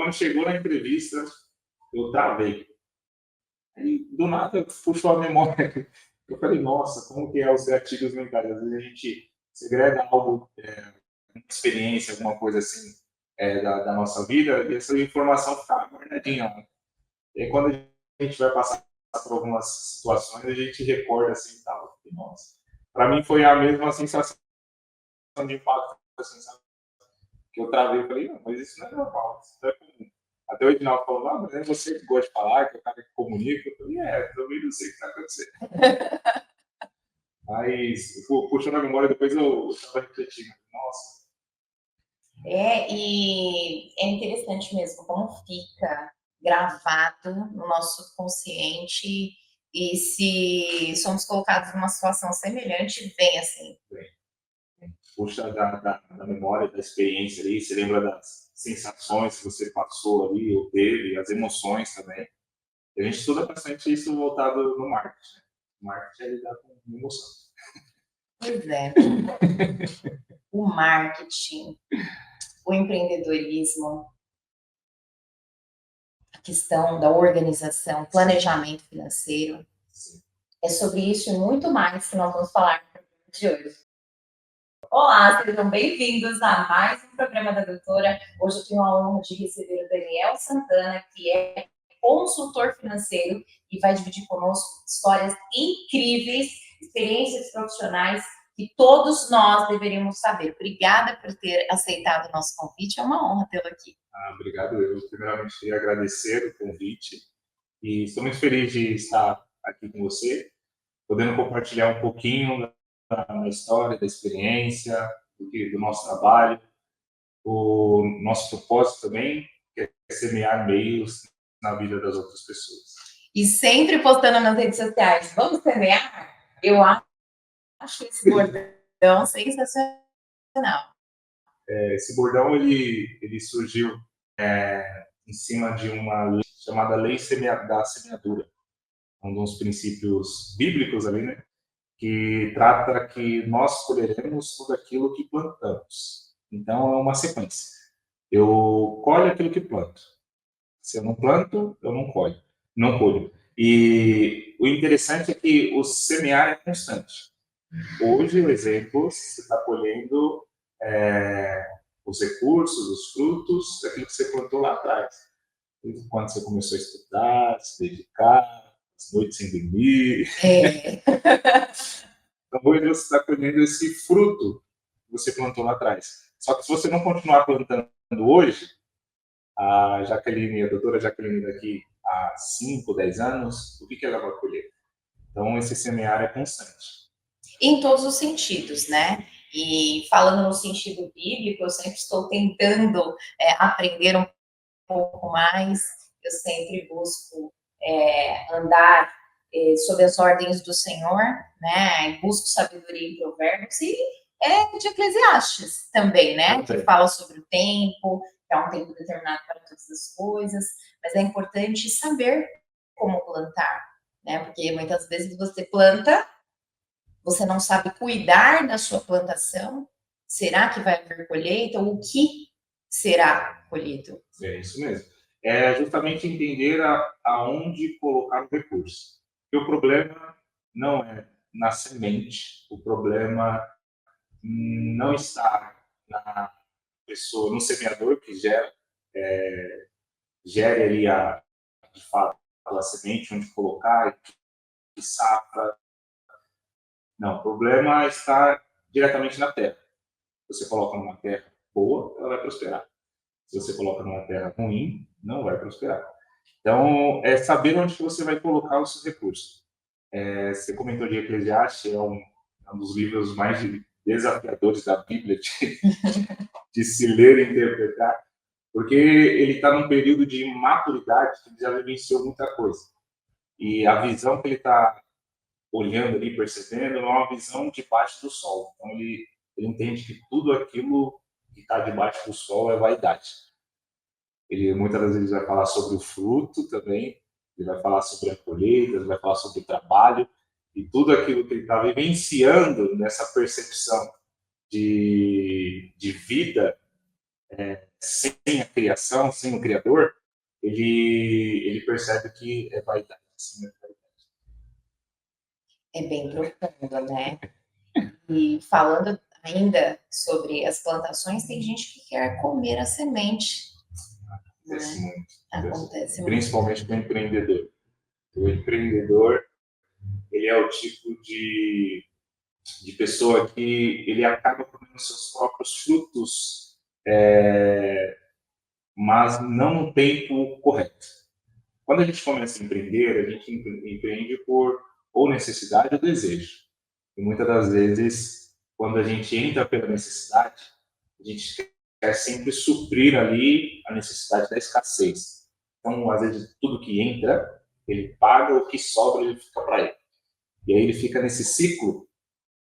quando chegou na entrevista, eu travei. Aí, do nada, puxou a memória. Eu falei, nossa, como que é os gatilhos mentais? Às vezes a gente segrega algo, uma experiência, alguma coisa assim, da nossa vida, e essa informação fica guardadinha lá. E aí, quando a gente vai passar por algumas situações, a gente recorda assim e tal. E, nossa, para mim foi a mesma sensação de impacto, assim, sabe? Que eu travei e falei, não, mas isso não é normal, isso não é comum. Até o Edinaldo falou, ah, mas é você que gosta de falar, que é o cara que comunica. Eu falei, também não sei o que está acontecendo. Mas, puxando a memória, depois eu estava refletindo, nossa. E é interessante mesmo como fica gravado no nosso consciente e se somos colocados numa situação semelhante, vem assim. Puxa da memória, da experiência ali, você lembra das sensações que você passou ali, ou teve, as emoções também. E a gente estuda bastante isso voltado no marketing. Né? O marketing é lidar com emoção. Pois é. O marketing, o empreendedorismo, a questão da organização, planejamento financeiro. Sim. É sobre isso e muito mais que nós vamos falar no programa de hoje. Olá, sejam bem-vindos a mais um programa da doutora. Hoje eu tenho a honra de receber o Daniel Santana, que é consultor financeiro e vai dividir conosco histórias incríveis, experiências profissionais que todos nós deveríamos saber. Obrigada por ter aceitado o nosso convite, é uma honra tê-lo aqui. Obrigado. Eu, primeiramente, queria agradecer o convite e estou muito feliz de estar aqui com você, podendo compartilhar um pouquinho da história, da experiência, do nosso trabalho. O nosso propósito também é semear meios na vida das outras pessoas. E sempre postando nas redes sociais, vamos semear? Eu acho esse bordão sensacional. Esse bordão ele surgiu em cima de uma lei chamada Lei da Semeadura, um dos princípios bíblicos ali, né? Que trata que nós colheremos tudo aquilo que plantamos. Então é uma sequência. Eu colho aquilo que planto. Se eu não planto, eu não colho. Não colho. E o interessante é que o semear é constante. Hoje, o exemplo, você está colhendo os recursos, os frutos daquilo que você plantou lá atrás. Quando você começou a estudar, se dedicar, as noites sem dormir. Então, hoje você está colhendo esse fruto que você plantou lá atrás. Só que se você não continuar plantando hoje, a Jaqueline, a doutora Jaqueline daqui há 5, 10 anos, o que ela vai colher? Então, esse semear é constante. Em todos os sentidos, né? E falando no sentido bíblico, eu sempre estou tentando aprender um pouco mais, eu sempre busco andar sob as ordens do Senhor, né? Busco sabedoria em provérbios e de Eclesiastes também, né? Que fala sobre o tempo, que há um tempo determinado para todas as coisas, mas é importante saber como plantar, né? Porque muitas vezes você planta, você não sabe cuidar da sua plantação, será que vai haver colheita? Ou o que será colhido? É isso mesmo. É justamente entender aonde colocar o recurso. Porque o problema não é na semente, o problema não está na pessoa, no semeador que gere ali de fato a semente, onde colocar, que safra. Não, o problema está diretamente na terra. Você coloca numa terra boa, ela vai prosperar. Se você coloca numa terra ruim, não vai prosperar. Então, é saber onde você vai colocar os seus recursos. Você comentou de Eclesiastes, é um dos livros mais desafiadores da Bíblia de se ler e interpretar, porque ele está num período de maturidade que ele já vivenciou muita coisa. E a visão que ele está olhando ali, percebendo, não é uma visão debaixo do sol. Então, ele entende que tudo aquilo que está debaixo do sol é vaidade. Ele muitas das vezes vai falar sobre o fruto também, ele vai falar sobre a colheita, ele vai falar sobre o trabalho, e tudo aquilo que ele está vivenciando nessa percepção de vida sem a criação, sem o criador, ele percebe que é vaidade. Assim, é vaidade. É bem profundo, né? E falando ainda sobre as plantações, tem gente que quer comer a semente. Acontece muito. Acontece muito. Principalmente com o empreendedor. O empreendedor, ele é o tipo de pessoa que ele acaba comendo seus próprios frutos, mas não no tempo correto. Quando a gente começa a empreender, a gente empreende por ou necessidade ou desejo. E muitas das vezes, quando a gente entra pela necessidade, a gente quer sempre suprir ali a necessidade da escassez. Então, às vezes, tudo que entra, ele paga, o que sobra, ele fica para ele. E aí ele fica nesse ciclo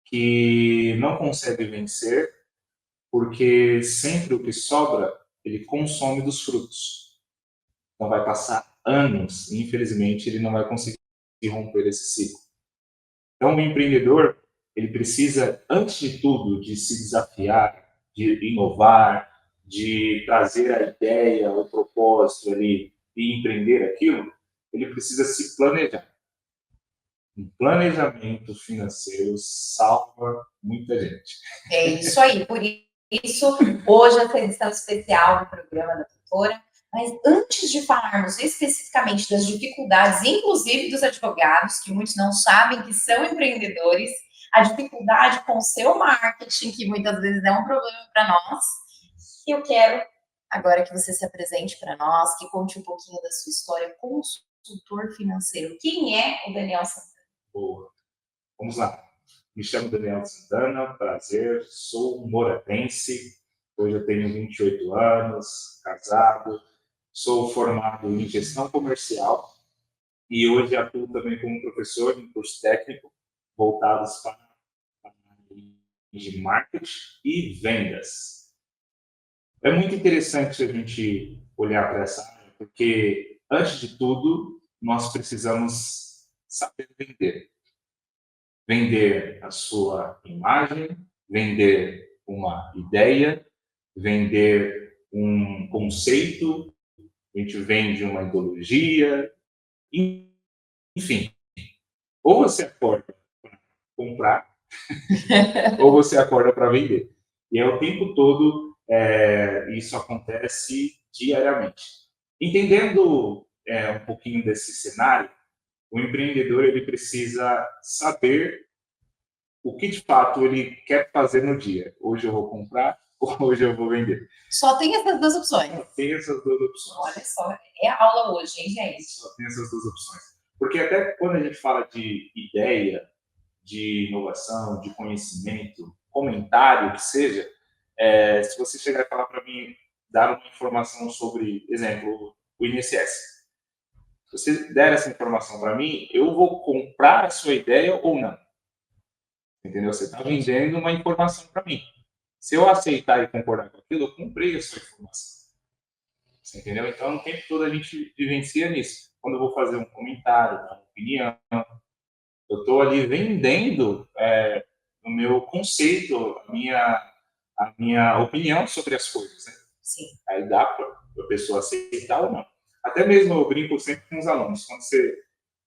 que não consegue vencer, porque sempre o que sobra, ele consome dos frutos. Então, vai passar anos e, infelizmente, ele não vai conseguir romper esse ciclo. Então, o empreendedor, ele precisa, antes de tudo, de se desafiar, de inovar, de trazer a ideia, o propósito ali e empreender aquilo, ele precisa se planejar. Um planejamento financeiro salva muita gente. É isso aí, por isso, hoje essa edição especial do programa da Tutora. Mas antes de falarmos especificamente das dificuldades, inclusive dos advogados, que muitos não sabem que são empreendedores, a dificuldade com o seu marketing, que muitas vezes é um problema para nós, eu quero agora que você se apresente para nós, que conte um pouquinho da sua história como consultor financeiro. Quem é o Daniel Santana? Boa. Vamos lá. Me chamo Daniel Santana, prazer, sou moratense, hoje eu tenho 28 anos, casado, sou formado em gestão comercial e hoje atuo também como professor em curso técnico voltados para a área de marketing e vendas. É muito interessante a gente olhar para essa área, porque, antes de tudo, nós precisamos saber vender. Vender a sua imagem, vender uma ideia, vender um conceito, a gente vende uma ideologia, enfim. Ou você acorda para comprar, ou você acorda para vender. E é o tempo todo, isso acontece diariamente. Entendendo um pouquinho desse cenário, o empreendedor ele precisa saber o que de fato ele quer fazer no dia. Hoje eu vou comprar, ou hoje eu vou vender. Só tem essas duas opções. Só tem essas duas opções. Olha só, é aula hoje, hein, gente? Só tem essas duas opções. Porque até quando a gente fala de ideia, de inovação, de conhecimento, comentário, que seja, se você chegar e falar para mim, dar uma informação sobre, exemplo, o INSS. Se você der essa informação para mim, eu vou comprar a sua ideia ou não. Entendeu? Você está vendendo uma informação para mim. Se eu aceitar e concordar com aquilo, eu comprei a sua informação. Você entendeu? Então, o tempo todo a gente vivencia nisso. Quando eu vou fazer um comentário, uma opinião, eu estou ali vendendo o meu conceito, a minha opinião sobre as coisas. Né? Sim. Aí dá para a pessoa aceitar ou não. Até mesmo eu brinco sempre com os alunos. Quando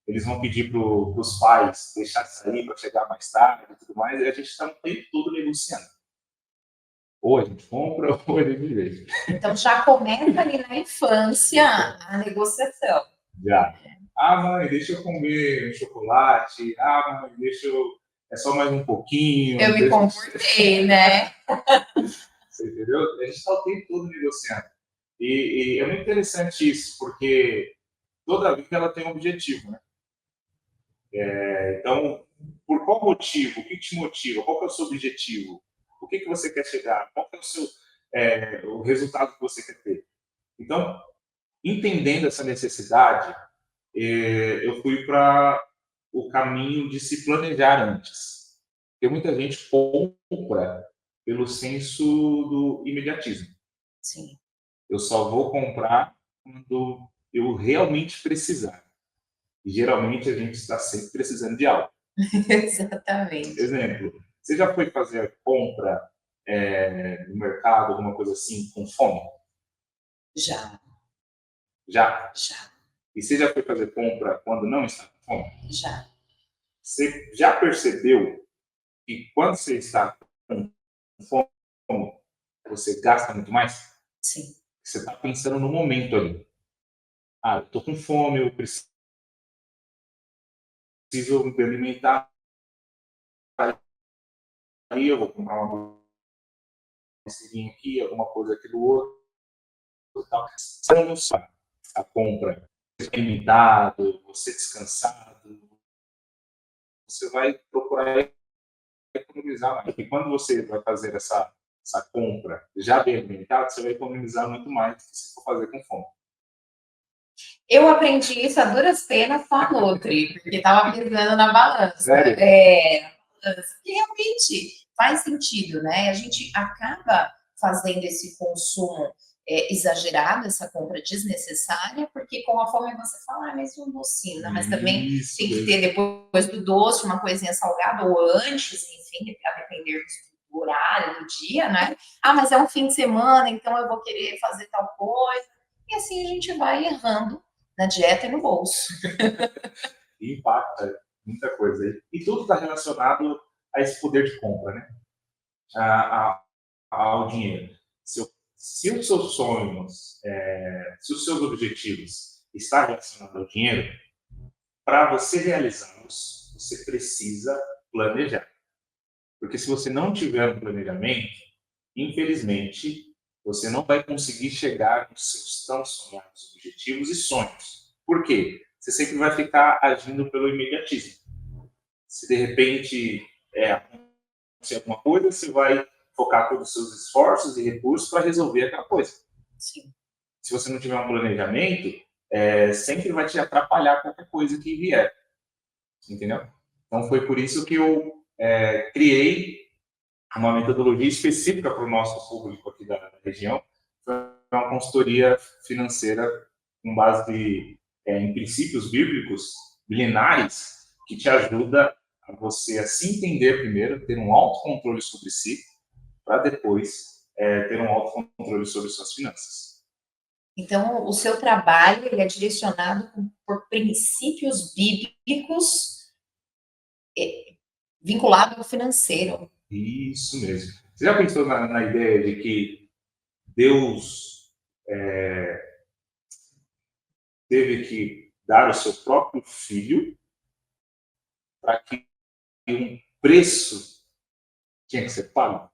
eles vão pedir para os pais deixar de sair para chegar mais tarde e tudo mais, e a gente está o tempo todo negociando. Ou a gente compra, ou a gente vende. Então já começa ali na infância a negociação. Já. Ah, mãe, deixa eu comer um chocolate. Ah, mãe, deixa eu... É só mais um pouquinho. Eu me comportei, né? Você entendeu? A gente está o tempo todo negociando. E é muito interessante isso, porque toda vida ela tem um objetivo, né? Então, por qual motivo? O que te motiva? Qual que é o seu objetivo? O que você quer chegar? Qual que é o seu o resultado que você quer ter? Então, entendendo essa necessidade, eu fui para o caminho de se planejar antes. Porque muita gente compra pelo senso do imediatismo. Sim. Eu só vou comprar quando eu realmente precisar. E geralmente a gente está sempre precisando de algo. Exatamente. Exemplo, você já foi fazer a compra no mercado, alguma coisa assim, com fome? Já, Já? já, E você já foi fazer compra quando não está com fome? já. Você já percebeu que quando você está com fome, você gasta muito mais? Sim. Você está pensando no momento ali. Ah, eu estou com fome, eu preciso me alimentar, aí eu vou comprar uma besteirinha aqui, alguma coisa aqui do outro. Tal. Você não sabe a compra, você alimentado, você descansado, você vai procurar economizar mais. Porque quando você vai fazer essa compra já bem alimentado, você vai economizar muito mais do que se for fazer com fome. Eu aprendi isso a duras penas com a Nutri, porque estava pesando na balança. Sério? Realmente faz sentido, né? A gente acaba fazendo esse consumo exagerado, essa compra desnecessária, porque com a fome você fala, mas um docinho, né? Mas também Isso tem que mesmo. ter depois do doce uma coisinha salgada, ou antes, enfim, a depender do horário do dia, né? Ah, mas é um fim de semana, então eu vou querer fazer tal coisa. E assim a gente vai errando na dieta e no bolso. E impacta muita coisa. E tudo está relacionado a esse poder de compra, né? Ao dinheiro. Se os seus sonhos, se os seus objetivos estão relacionados ao dinheiro, para você realizá-los, você precisa planejar. Porque se você não tiver um planejamento, infelizmente, você não vai conseguir chegar nos seus tão sonhados objetivos e sonhos. Por quê? Você sempre vai ficar agindo pelo imediatismo. Se de repente acontecer alguma coisa, você vai focar todos os seus esforços e recursos para resolver aquela coisa. Sim. Se você não tiver um planejamento, sempre vai te atrapalhar qualquer coisa que vier. Entendeu? Então foi por isso que eu criei uma metodologia específica para o nosso público aqui da região. Foi uma consultoria financeira com base em princípios bíblicos milenares que te ajuda a você a se entender primeiro, ter um autocontrole sobre si, para depois ter um autocontrole sobre suas finanças. Então, o seu trabalho ele é direcionado por princípios bíblicos vinculado ao financeiro. Isso mesmo. Você já pensou na ideia de que Deus teve que dar o seu próprio filho para que um preço tinha que ser pago?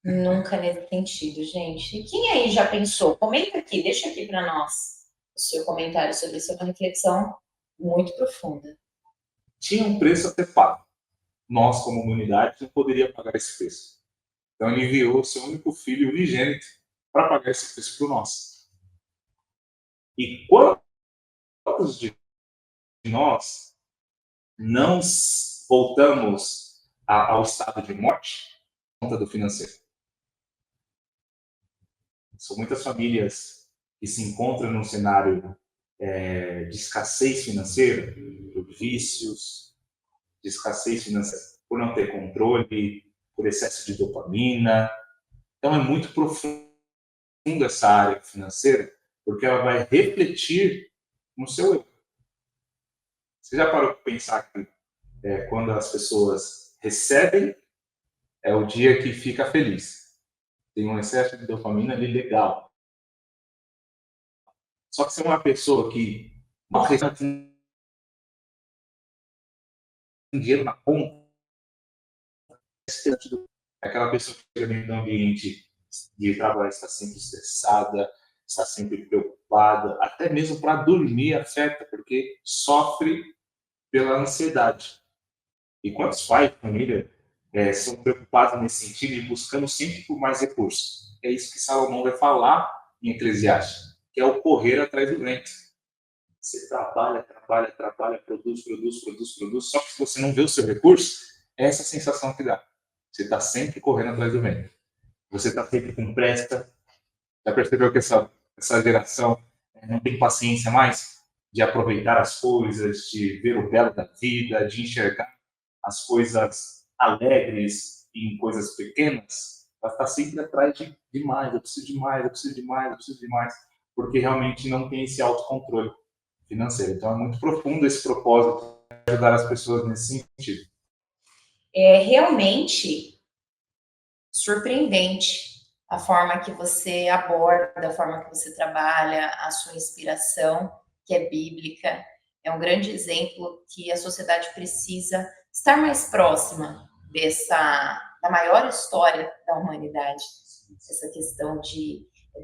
Nunca nesse sentido, gente. Quem aí já pensou? Comenta aqui, deixa aqui para nós o seu comentário sobre isso. É uma reflexão muito profunda. Tinha um preço a ser pago. Nós, como humanidade, não poderia pagar esse preço. Então, ele enviou o seu único filho unigênito para pagar esse preço por nós. E quantos de nós não voltamos ao estado de morte por conta do financeiro? São muitas famílias que se encontram num cenário de escassez financeira, por vícios, de escassez financeira, por não ter controle, por excesso de dopamina. Então, é muito profunda essa área financeira, porque ela vai refletir no seu eu. Você já parou para pensar que quando as pessoas recebem, é o dia que fica feliz. Tem um excesso de dopamina ali legal. Só que se é uma pessoa que não recebe dinheiro na conta, aquela pessoa que chega dentro do ambiente de trabalho está sempre estressada, está sempre preocupada, até mesmo para dormir afeta, porque sofre pela ansiedade. E quantos pais de família são preocupados nesse sentido e buscando sempre por mais recursos? É isso que Salomão vai falar em Eclesiastes, que é o correr atrás do vento. Você trabalha, trabalha, trabalha, produz, produz, produz, produz, só que se você não vê o seu recurso, é essa sensação que dá. Você está sempre correndo atrás do vento. Você está sempre com pressa. Já percebeu que essa geração não tem paciência mais de aproveitar as coisas, de ver o belo da vida, de enxergar as coisas alegres, em coisas pequenas, ela está sempre atrás de mais, eu preciso de mais, eu preciso de mais, eu preciso de mais, porque realmente não tem esse autocontrole financeiro. Então é muito profundo esse propósito de ajudar as pessoas nesse sentido. É realmente surpreendente a forma que você aborda, a forma que você trabalha, a sua inspiração, que é bíblica. É um grande exemplo que a sociedade precisa estar mais próxima da maior história da humanidade. Essa questão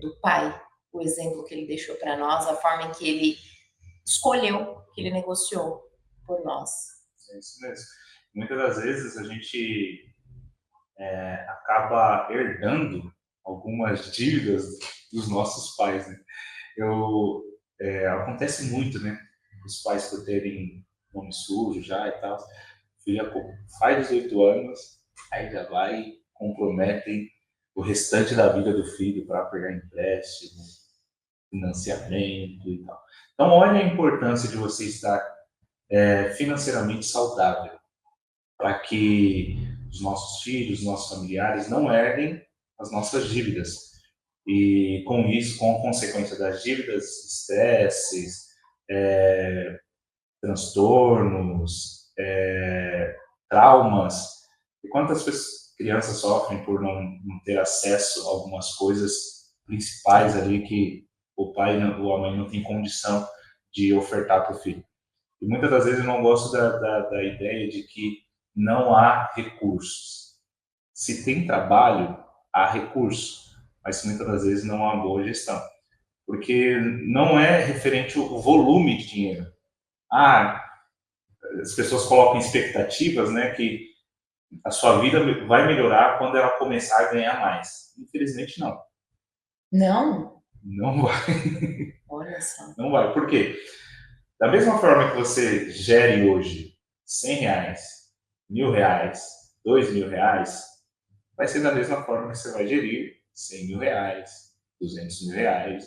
do pai, o exemplo que ele deixou para nós, a forma em que ele escolheu, que ele negociou por nós. É isso mesmo. Muitas das vezes a gente acaba herdando algumas dívidas dos nossos pais, né? Acontece muito, né? Os pais por terem nome sujo já e tal. O filho faz 18 anos, aí já vai e comprometem o restante da vida do filho para pegar empréstimo, financiamento e tal. Então, olha a importância de você estar financeiramente saudável, para que os nossos filhos, os nossos familiares não herdem as nossas dívidas. E com isso, com a consequência das dívidas, estresses, transtornos, traumas. E quantas crianças sofrem por não ter acesso a algumas coisas principais ali que o pai ou a mãe não tem condição de ofertar para o filho. E muitas das vezes eu não gosto da ideia de que não há recursos. Se tem trabalho, há recurso, mas muitas das vezes não há boa gestão. Porque não é referente ao volume de dinheiro. As pessoas colocam expectativas, né, que a sua vida vai melhorar quando ela começar a ganhar mais. Infelizmente, não. Não? Não vai. Olha só. Não vai. Por quê? Da mesma forma que você gere hoje R$100, R$1.000, R$2.000, vai ser da mesma forma que você vai gerir R$100.000, R$200.000,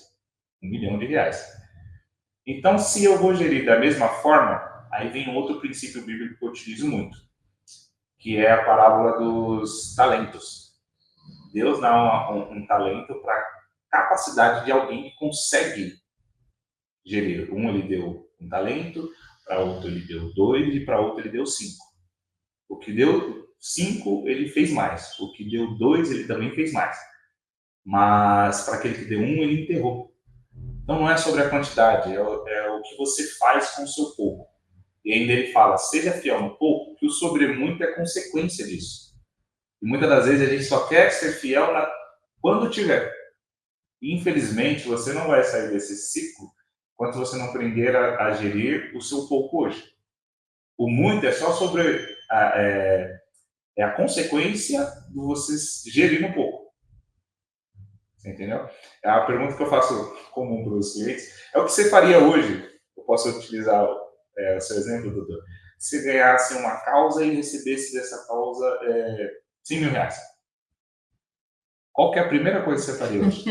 R$1.000.000. Então, se eu vou gerir da mesma forma, aí vem um outro princípio bíblico que eu utilizo muito, que é a parábola dos talentos. Deus dá um talento para a capacidade de alguém que consegue gerir. Um ele deu um talento, para outro ele deu 2 e para outro ele deu 5. O que deu 5 ele fez mais, o que deu 2 ele também fez mais. Mas para aquele que deu 1 ele enterrou. Então não é sobre a quantidade, é o que você faz com o seu pouco. E ainda ele fala, seja fiel no pouco, que o sobremuito é consequência disso. E muitas das vezes a gente só quer ser fiel quando tiver. E, infelizmente, você não vai sair desse ciclo enquanto você não aprender a gerir o seu pouco hoje. O muito é só sobre a consequência de você gerir um pouco. Você entendeu? É a pergunta que eu faço comum para os clientes. É o que você faria hoje? Eu posso utilizar o seu exemplo, doutor. Se ganhasse uma causa e recebesse dessa causa R$100.000. Qual que é a primeira coisa que você faria hoje?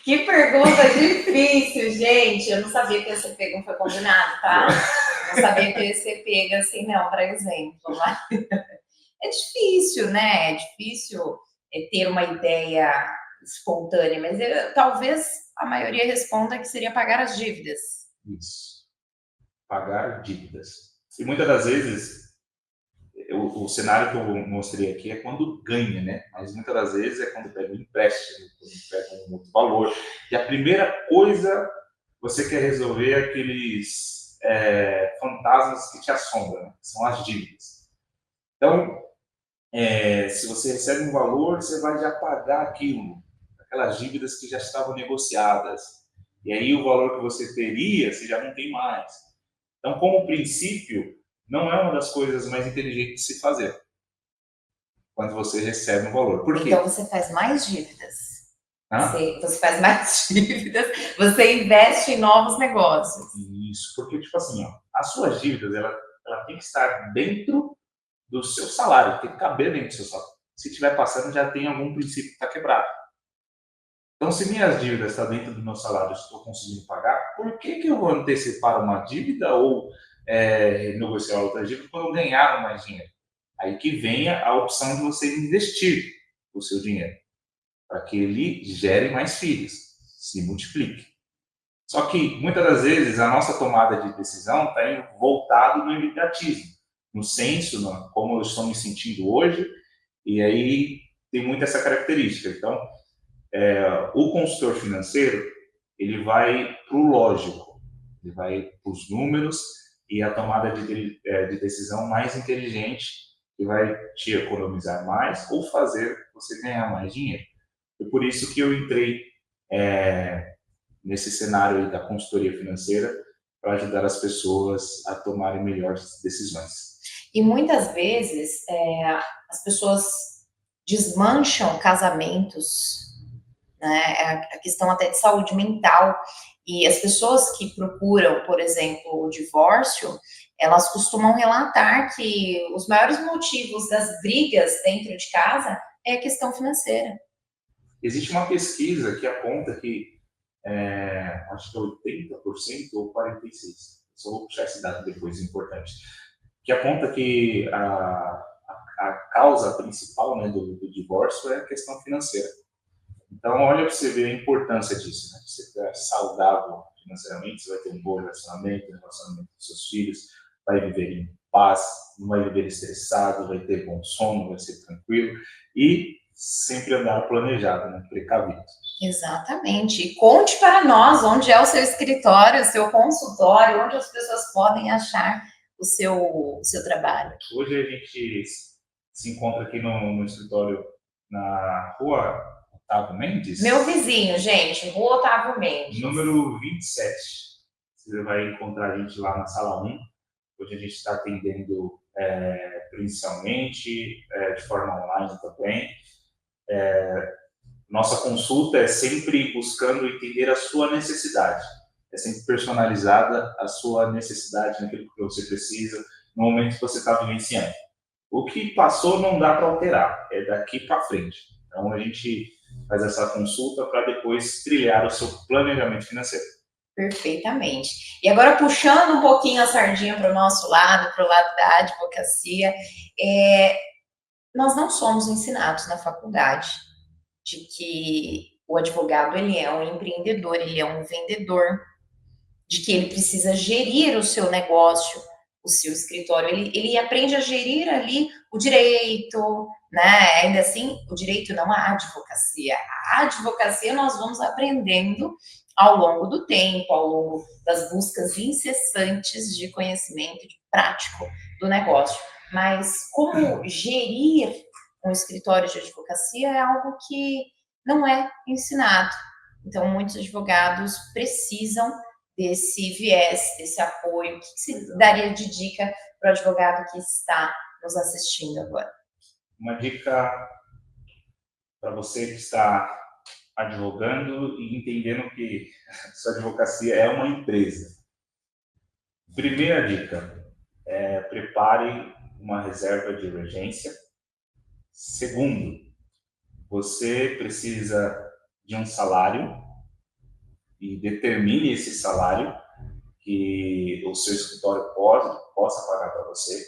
Que pergunta difícil, gente. Eu não sabia que ia ser pego, não foi combinado, tá? Não sabia que ia ser pega assim, não, para exemplo. Mas é difícil, né? É difícil ter uma ideia espontânea, mas talvez a maioria responda que seria pagar as dívidas. Isso. Pagar dívidas. E muitas das vezes, o cenário que eu mostrei aqui é quando ganha, né? Mas muitas das vezes é quando pega um empréstimo, quando pega um outro valor. E a primeira coisa você quer resolver é aqueles fantasmas que te assombram, né? São as dívidas. Então, se você recebe um valor, você vai já pagar aquilo, aquelas dívidas que já estavam negociadas. E aí o valor que você teria, você já não tem mais. Então, como princípio, não é uma das coisas mais inteligentes de se fazer quando você recebe um valor. Por quê? Então você faz mais dívidas. Você faz mais dívidas, você investe em novos negócios. Isso, porque, tipo assim, as suas dívidas, ela tem que estar dentro do seu salário, tem que caber dentro do seu salário. Se estiver passando, já tem algum princípio que está quebrado. Então, se minhas dívidas estão dentro do meu salário, estou conseguindo pagar, por que eu vou antecipar uma dívida ou negociar outra dívida quando eu ganhar mais dinheiro? Aí que vem a opção de você investir o seu dinheiro, para que ele gere mais filhos, se multiplique. Só que, muitas das vezes, a nossa tomada de decisão está voltada no imediatismo, no senso, como eu estou me sentindo hoje, e aí tem muito essa característica. Então, o consultor financeiro, ele vai para o lógico, ele vai para os números e a tomada de decisão mais inteligente, que vai te economizar mais ou fazer você ganhar mais dinheiro. E por isso que eu entrei nesse cenário aí da consultoria financeira para ajudar as pessoas a tomarem melhores decisões. E muitas vezes as pessoas desmancham casamentos, né? A questão até de saúde mental. E as pessoas que procuram, por exemplo, o divórcio, elas costumam relatar que os maiores motivos das brigas dentro de casa é a questão financeira. Existe uma pesquisa que aponta que acho que é 80% ou 46%, só vou puxar esse dado depois, importante, que aponta que a causa principal, né, do divórcio é a questão financeira. Então, olha para você ver a importância disso, né? Você está saudável financeiramente, você vai ter um bom relacionamento com seus filhos, vai viver em paz, não vai viver estressado, vai ter bom sono, vai ser tranquilo e sempre andar planejado, né? Precavido. Exatamente. E conte para nós onde é o seu escritório, o seu consultório, onde as pessoas podem achar o seu trabalho. Hoje a gente se encontra aqui no escritório na rua Otávio Mendes. Meu vizinho, gente, rua Otávio Mendes. Número 27. Você vai encontrar a gente lá na sala 1. Hoje a gente está atendendo principalmente de forma online também. Nossa consulta é sempre buscando entender a sua necessidade. É sempre personalizada a sua necessidade naquilo que você precisa, no momento que você está vivenciando. O que passou não dá para alterar, é daqui para frente. Então a gente faz essa consulta para depois trilhar o seu planejamento financeiro. Perfeitamente. E agora, puxando um pouquinho a sardinha para o nosso lado, para o lado da advocacia, nós não somos ensinados na faculdade de que o advogado ele é um empreendedor, ele é um vendedor, de que ele precisa gerir o seu negócio, o seu escritório, ele aprende a gerir ali o direito, né? Ainda assim, o direito não a advocacia. A advocacia nós vamos aprendendo ao longo do tempo, ao longo das buscas incessantes de conhecimento de prático do negócio. Mas como gerir um escritório de advocacia é algo que não é ensinado. Então, muitos advogados precisam desse viés, desse apoio. O que se daria de dica para o advogado que está nos assistindo agora? Uma dica para você que está advogando e entendendo que sua advocacia é uma empresa. Primeira dica, prepare uma reserva de emergência. Segundo, você precisa de um salário e determine esse salário que o seu escritório possa pagar para você,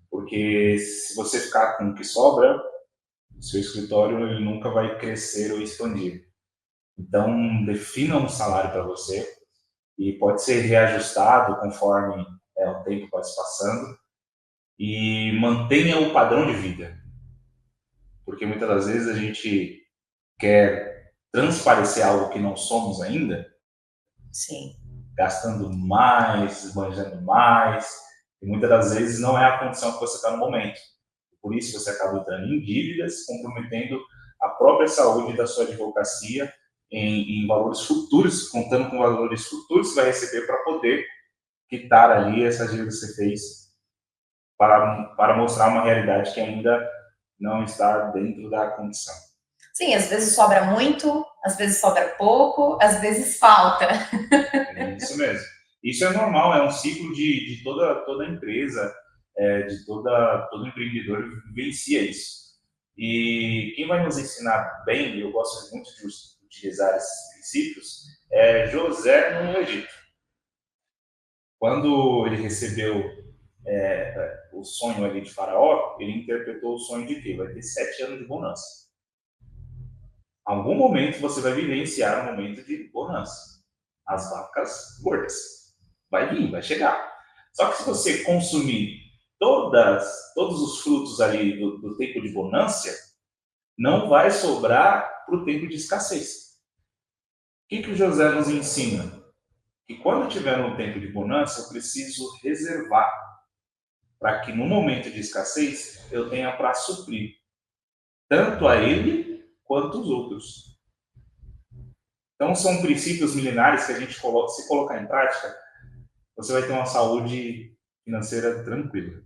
porque se você ficar com o que sobra, o seu escritório ele nunca vai crescer ou expandir. Então, defina um salário para você e pode ser reajustado conforme o tempo vai se passando e mantenha o padrão de vida, porque muitas das vezes a gente quer transparecer algo que não somos ainda. Sim. Gastando mais, esbanjando mais, e muitas das vezes não é a condição que você está no momento. Por isso você acaba entrando em dívidas, comprometendo a própria saúde da sua advocacia em valores futuros, contando com valores futuros que você vai receber para poder quitar ali essas dívidas que você fez, para mostrar uma realidade que ainda não está dentro da condição. Sim, às vezes sobra muito, às vezes sobra pouco, às vezes falta. É isso mesmo. Isso é normal, é um ciclo de toda empresa, de todo empreendedor vivencia isso. E quem vai nos ensinar bem, e eu gosto muito de utilizar esses princípios, é José no Egito. Quando ele recebeu o sonho ali de Faraó, ele interpretou o sonho de quê? Vai ter 7 anos de bonança. Em algum momento você vai vivenciar um momento de bonança. As vacas gordas. Vai vir, vai chegar. Só que se você consumir todos os frutos ali do tempo de bonança, não vai sobrar para o tempo de escassez. O que o José nos ensina? Que quando tiver um tempo de bonança, eu preciso reservar para que no momento de escassez eu tenha para suprir tanto a ele quanto os outros. Então são princípios milenares que a gente se colocar em prática, você vai ter uma saúde financeira tranquila.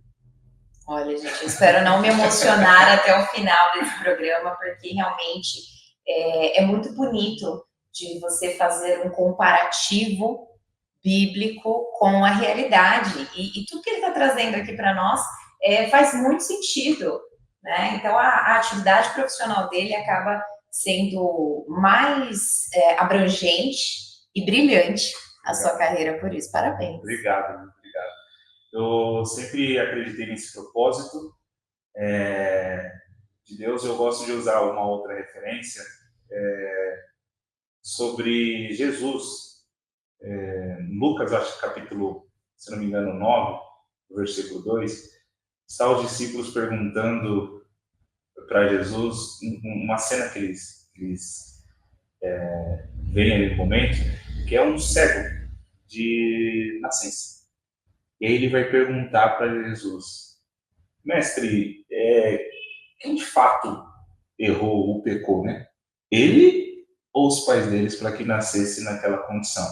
Olha, gente, eu espero não me emocionar até o final desse programa, porque realmente é muito bonito de você fazer um comparativo bíblico com a realidade. E tudo que ele está trazendo aqui para nós faz muito sentido, né? Então, a atividade profissional dele acaba sendo mais abrangente e brilhante a sua carreira por isso. Parabéns. Obrigado. Eu sempre acreditei nesse propósito de Deus. Eu gosto de usar uma outra referência sobre Jesus. Lucas, acho que capítulo, se não me engano, 9, versículo 2, está os discípulos perguntando para Jesus uma cena que eles veem ali no momento, que é um cego de nascença. E aí ele vai perguntar para Jesus: mestre, quem de fato errou ou pecou, né? Ele ou os pais deles para que nascesse naquela condição?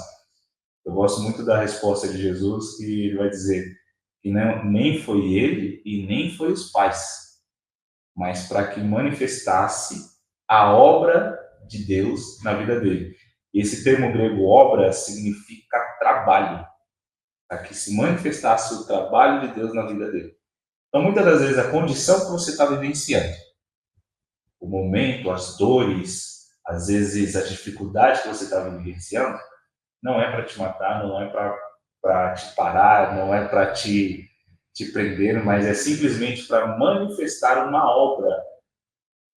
Eu gosto muito da resposta de Jesus, que ele vai dizer que não, nem foi ele e nem foi os pais, mas para que manifestasse a obra de Deus na vida dele. E esse termo grego obra significa trabalho, para que se manifestasse o trabalho de Deus na vida dele. Então, muitas das vezes, a condição que você está vivenciando, o momento, as dores, às vezes a dificuldade que você está vivenciando, não é para te matar, não é para te parar, não é para te prender, mas é simplesmente para manifestar uma obra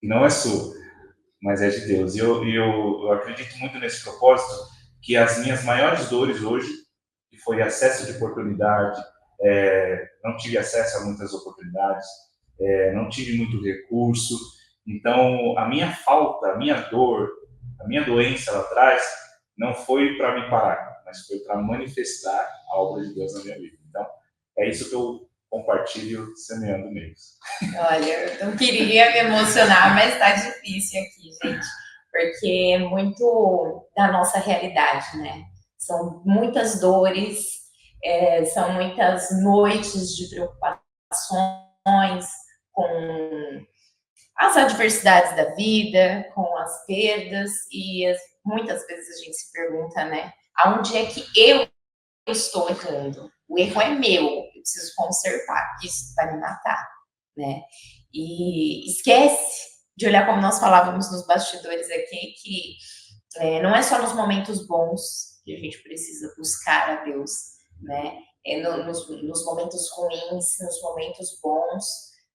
que não é sua, mas é de Deus. E eu acredito muito nesse propósito, que as minhas maiores dores hoje, que foi acesso de oportunidade, não tive acesso a muitas oportunidades, não tive muito recurso, então a minha falta, a minha dor, a minha doença lá atrás, não foi para me parar, mas foi para manifestar a obra de Deus na minha vida. Então, é isso que eu compartilho semeando meios. Olha, eu não queria me emocionar, mas está difícil aqui, gente, porque é muito da nossa realidade, né? São muitas dores, são muitas noites de preocupações com as adversidades da vida, com as perdas, e muitas vezes a gente se pergunta, né? Aonde é que eu estou errando? O erro é meu, eu preciso consertar, isso vai me matar, né? E esquece de olhar, como nós falávamos nos bastidores aqui, que não é só nos momentos bons que a gente precisa buscar a Deus, né? Nos momentos ruins, nos momentos bons,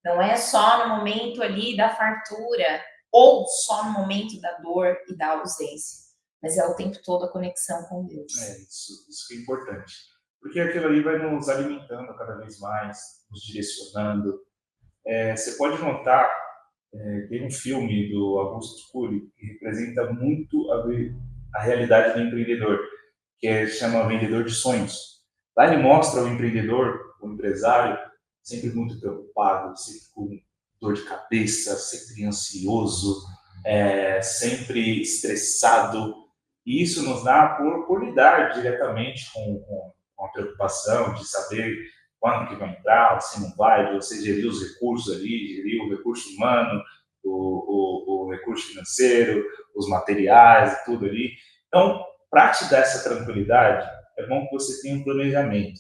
não é só no momento ali da fartura ou só no momento da dor e da ausência, mas é o tempo todo a conexão com Deus. Isso que é importante. Porque aquilo ali vai nos alimentando cada vez mais, nos direcionando. Você pode notar, tem um filme do Augusto Cury que representa muito a realidade do empreendedor, que chama Vendedor de Sonhos. Lá ele mostra o empreendedor, o empresário, sempre muito preocupado, sempre com dor de cabeça, sempre ansioso, sempre estressado. E isso nos dá por lidar diretamente com a preocupação de saber quando que vai entrar, se não vai, de você gerir os recursos ali, gerir o recurso humano, o recurso financeiro, os materiais e tudo ali. Então, para te dar essa tranquilidade, é bom que você tenha um planejamento.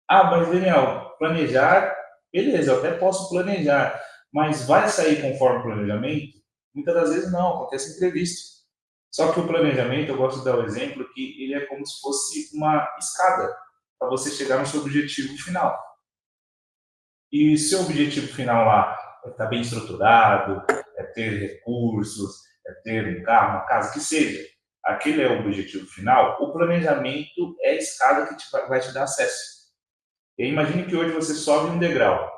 Ah, mas Daniel, planejar, beleza, eu até posso planejar, mas vai sair conforme o planejamento? Muitas das vezes não, acontece imprevisto. Só que o planejamento, eu gosto de dar o exemplo que ele é como se fosse uma escada para você chegar no seu objetivo final. e seu objetivo final lá é estar bem estruturado, é ter recursos, é ter um carro, uma casa, que seja, aquele é o objetivo final, o planejamento é a escada que vai te dar acesso. E imagine que hoje você sobe um degrau.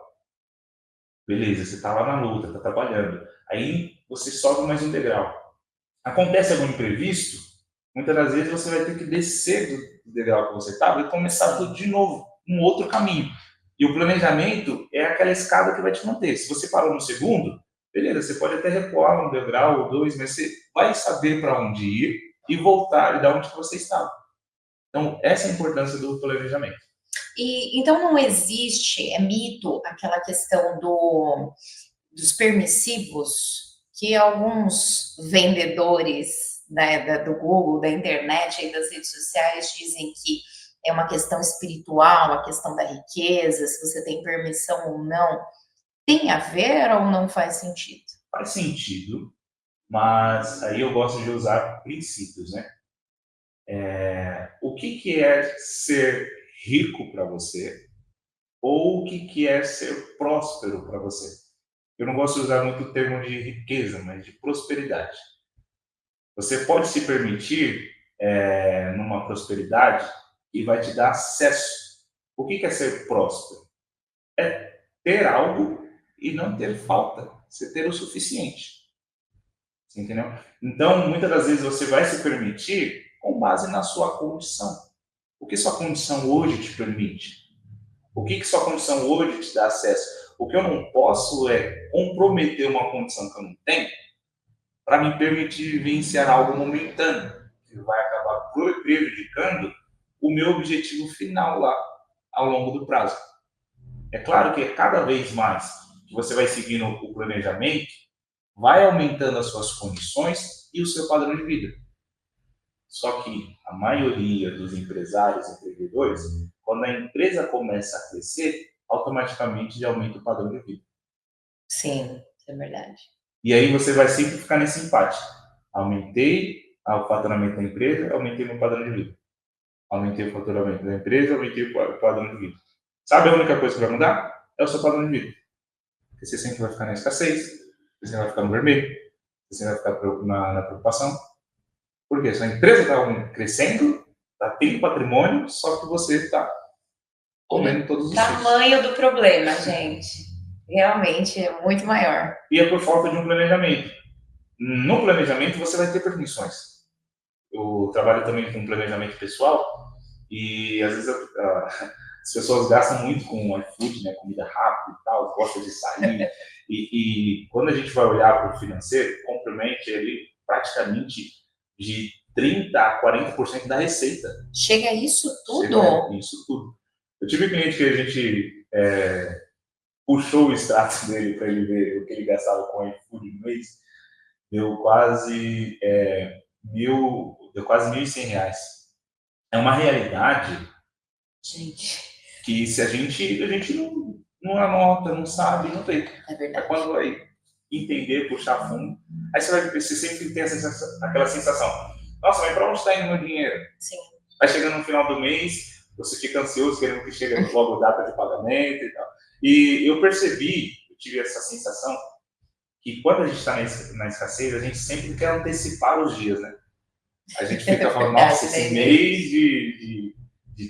Beleza, você está lá na luta, está trabalhando. Aí você sobe mais um degrau. Acontece algum imprevisto, muitas das vezes você vai ter que descer do degrau que você estava e começar tudo de novo, um outro caminho. E o planejamento é aquela escada que vai te manter. Se você parou no segundo, beleza, você pode até recuar um degrau ou dois, mas você vai saber para onde ir e voltar de onde você estava. Então, essa é a importância do planejamento. E então não existe, é mito, aquela questão dos permissivos que alguns vendedores, né, do Google, da internet e das redes sociais dizem que é uma questão espiritual, a questão da riqueza, se você tem permissão ou não. Tem a ver ou não faz sentido? Faz sentido, mas aí eu gosto de usar princípios, né? O que é ser rico para você? Ou o que é ser próspero para você? Eu não gosto de usar muito o termo de riqueza, mas de prosperidade. Você pode se permitir numa prosperidade e vai te dar acesso. O que é ser próspero? É ter algo e não ter falta. Você ter o suficiente. Você entendeu? Então, muitas das vezes você vai se permitir com base na sua condição. O que sua condição hoje te permite? O que sua condição hoje te dá acesso? O que eu não posso é comprometer uma condição que eu não tenho para me permitir vivenciar algo momentâneo, que vai acabar prejudicando o meu objetivo final lá, ao longo do prazo. É claro que cada vez mais que você vai seguindo o planejamento, vai aumentando as suas condições e o seu padrão de vida. Só que a maioria dos empresários e empreendedores, quando a empresa começa a crescer, automaticamente já aumenta o padrão de vida. Sim, é verdade. E aí você vai sempre ficar nesse empate. Aumentei o faturamento da empresa, aumentei meu padrão de vida. Aumentei o faturamento da empresa, aumentei o padrão de vida. Sabe a única coisa que vai mudar? É o seu padrão de vida. Porque você sempre vai ficar na escassez, você vai ficar no vermelho, você vai ficar na preocupação. Porque sua empresa está crescendo, está tendo patrimônio, só que você está comendo todos os dias. O tamanho do problema, gente, realmente é muito maior. E é por falta de um planejamento. No planejamento você vai ter permissões. Eu trabalho também com planejamento pessoal e às vezes as pessoas gastam muito com iFood, né, comida rápida e tal, gostam de sair. e quando a gente vai olhar para o financeiro, compromete ele praticamente de 30% a 40% da receita. Chega a isso tudo? Chega isso tudo. Eu tive um cliente que a gente puxou o extrato dele para ele ver o que ele gastava com iFood no mês, deu quase R$ 1.100. É uma realidade, gente, que se a gente não anota, não sabe, não tem. É verdade. É quando vai entender, puxar fundo, aí você sempre tem aquela sensação, nossa, mas para onde está indo meu dinheiro? Sim. Vai chegando no final do mês, você fica ansioso, querendo que chegue logo a data de pagamento e tal. E eu tive essa sensação, que quando a gente está na escassez, a gente sempre quer antecipar os dias, né? A gente fica falando, nossa, esse mês de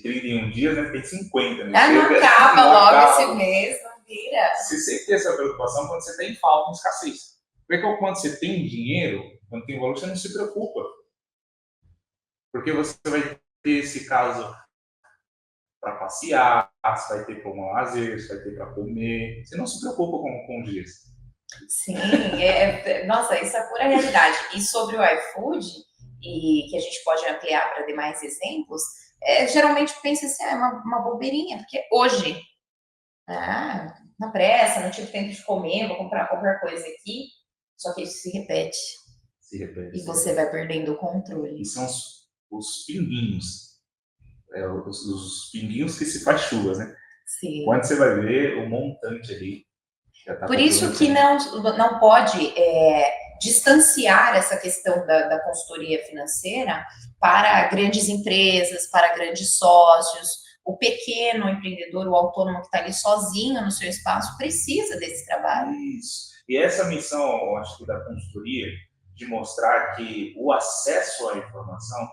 31 dias, né, tem 50, né? Não acaba logo esse mês, não vira. Você sempre tem essa preocupação quando você tem falta, em escassez. Porque quando você tem dinheiro, quando tem valor, você não se preocupa. Porque você vai ter esse caso para passear, você vai ter para um lazer, você vai ter para comer. Você não se preocupa com os dias. Sim, nossa, isso é pura realidade. E sobre o iFood, e que a gente pode ampliar para demais exemplos, geralmente pensa assim, é uma bobeirinha, porque hoje, na pressa, não tive tempo de comer, vou comprar qualquer coisa aqui, só que isso se repete. E você vai perdendo o controle. E são os pinguinhos. Os pinguinhos que se faz chuvas, né? Sim. Quando você vai ver o montante ali. Tá. Por isso que não pode distanciar essa questão da consultoria financeira para grandes empresas, para grandes sócios. o pequeno empreendedor, o autônomo que está ali sozinho no seu espaço, precisa desse trabalho. Isso. E essa missão, eu acho que da consultoria, de mostrar que o acesso à informação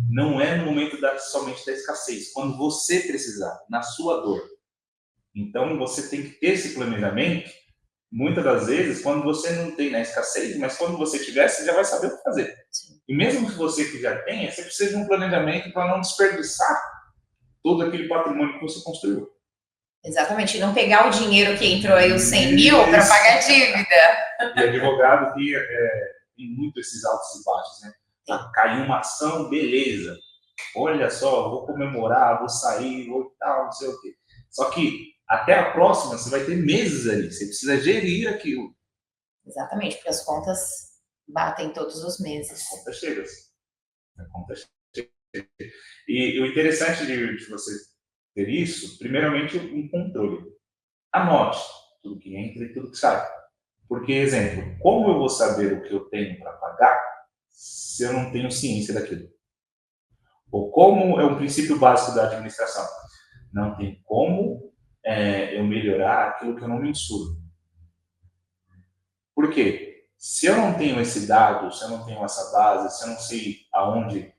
não é no momento somente da escassez, quando você precisar, na sua dor. Então, você tem que ter esse planejamento, muitas das vezes, quando você não tem na escassez, mas quando você tiver, você já vai saber o que fazer. Sim. E mesmo que você que já tenha, você precisa de um planejamento para não desperdiçar todo aquele patrimônio que você construiu. Exatamente, não pegar o dinheiro que entrou aí, os 100 mil, para pagar dívida. E advogado tem muito esses altos e baixos, né? Caiu uma ação, beleza. Olha só, vou comemorar, vou sair, vou tal, não sei o quê. Só que até a próxima você vai ter meses ali, você precisa gerir aquilo. Exatamente, porque as contas batem todos os meses. As contas chegam. E o interessante de você ter isso, primeiramente, um controle. Anote tudo que entra e tudo que sai. Porque, exemplo, como eu vou saber o que eu tenho para pagar se eu não tenho ciência daquilo? Ou como é um princípio básico da administração? Não tem como eu melhorar aquilo que eu não mensuro. Por quê? Se eu não tenho esse dado, se eu não tenho essa base, se eu não sei aonde,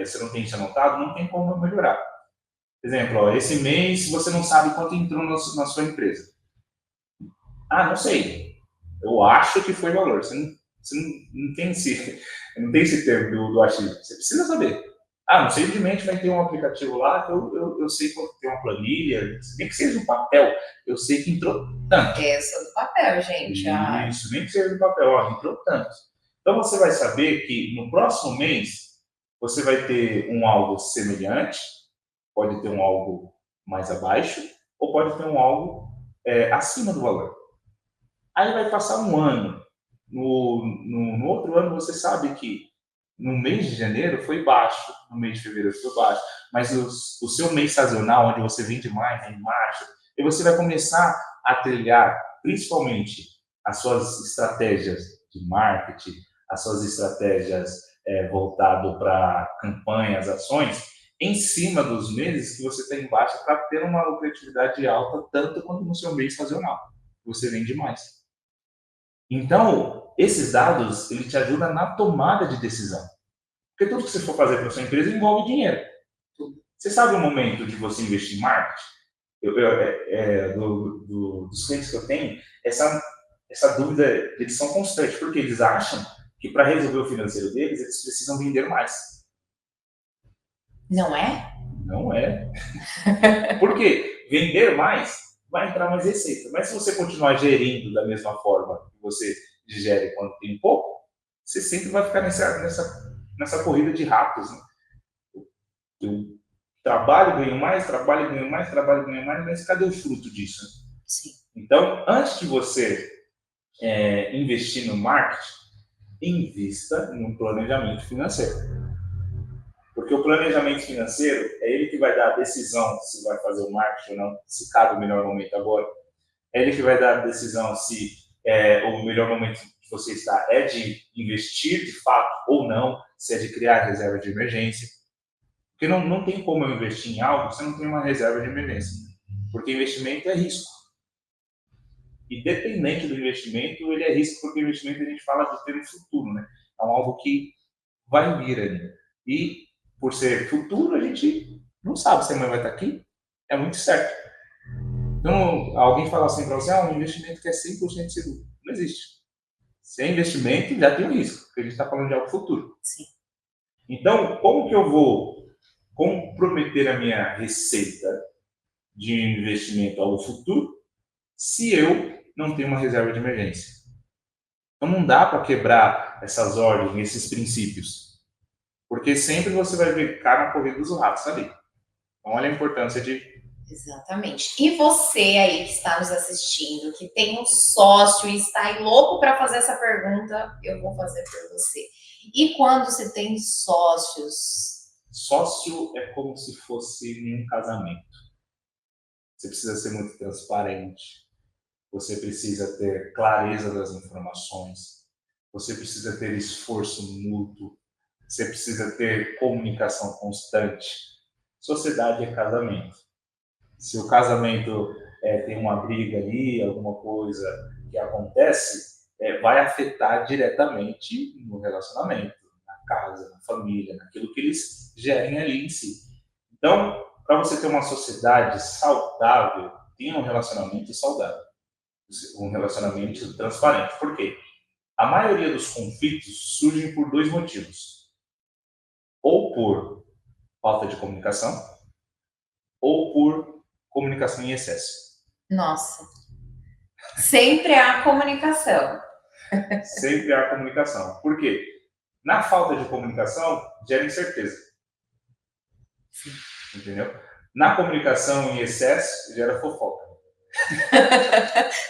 se eu não tenho isso anotado, não tem como eu melhorar. Exemplo, ó, esse mês você não sabe quanto entrou na sua empresa. Ah, não sei. Eu acho que foi valor. Você não tem esse termo do achismo. Você precisa saber. Ah, não sei de mente, vai ter um aplicativo lá que eu sei que tem uma planilha, nem que seja um papel, eu sei que entrou tanto. Essa do papel, gente. Isso, nem que seja do papel, ó, entrou tanto. Então você vai saber que no próximo mês você vai ter um algo semelhante, pode ter um algo mais abaixo, ou pode ter um algo acima do valor. Aí vai passar um ano. No outro ano você sabe que no mês de janeiro foi baixo, no mês de fevereiro foi baixo, mas o seu mês sazonal, onde você vende mais, é em março, e você vai começar a trilhar, principalmente, as suas estratégias de marketing, as suas estratégias voltado para campanhas, ações, em cima dos meses que você está em baixa para ter uma lucratividade alta, tanto quanto no seu mês sazonal, você vende mais. Então, esses dados, ele te ajuda na tomada de decisão. Porque tudo que você for fazer para a sua empresa envolve dinheiro. Você sabe o momento de você investir em marketing? Dos clientes que eu tenho, essa dúvida, eles são constantes, porque eles acham que para resolver o financeiro deles, eles precisam vender mais. Não é? Não é. Por quê? Vender mais vai entrar mais receita. Mas se você continuar gerindo da mesma forma que você digere quando tem pouco, você sempre vai ficar nessa corrida de ratos. Né? Eu trabalho, ganho mais, trabalho, ganho mais, trabalho, ganho mais, mas cadê o fruto disso? Sim. Então, antes de você investir no marketing, invista no planejamento financeiro. Porque o planejamento financeiro é ele que vai dar a decisão se vai fazer o marketing ou não, se cabe o melhor momento agora. É ele que vai dar a decisão se o melhor momento que você está é de investir de fato ou não, se é de criar reserva de emergência. Porque não tem como eu investir em algo se não tem uma reserva de emergência. Porque investimento é risco. E dependente do investimento, ele é risco, porque investimento a gente fala de ter um futuro, né? É algo que vai vir ali. E por ser futuro, a gente não sabe se amanhã vai estar aqui. É muito certo. Então, alguém fala assim para você, um investimento que é 100% seguro. Não existe. Se é investimento, já tem o risco, porque a gente está falando de algo futuro. Sim. Então, como que eu vou comprometer a minha receita de investimento ao futuro se eu não tenho uma reserva de emergência? Então, não dá para quebrar essas ordens, esses princípios, porque sempre você vai ficar na corrida dos ratos, sabe? Então, olha a importância de... Exatamente. E você aí que está nos assistindo, que tem um sócio e está aí louco para fazer essa pergunta, eu vou fazer por você. E quando você tem sócios? Sócio é como se fosse em um casamento. Você precisa ser muito transparente. Você precisa ter clareza das informações. Você precisa ter esforço mútuo. Você precisa ter comunicação constante. Sociedade é casamento. Se o casamento tem uma briga ali, alguma coisa que acontece, vai afetar diretamente no relacionamento, na casa, na família, naquilo que eles gerem ali em si. Então, para você ter uma sociedade saudável, tenha um relacionamento saudável, um relacionamento transparente. Por quê? A maioria dos conflitos surgem por dois motivos. Ou por falta de comunicação, ou por comunicação em excesso. Nossa, sempre há comunicação. Sempre há comunicação. Por quê? Na falta de comunicação, gera incerteza. Entendeu? Na comunicação em excesso, gera fofoca.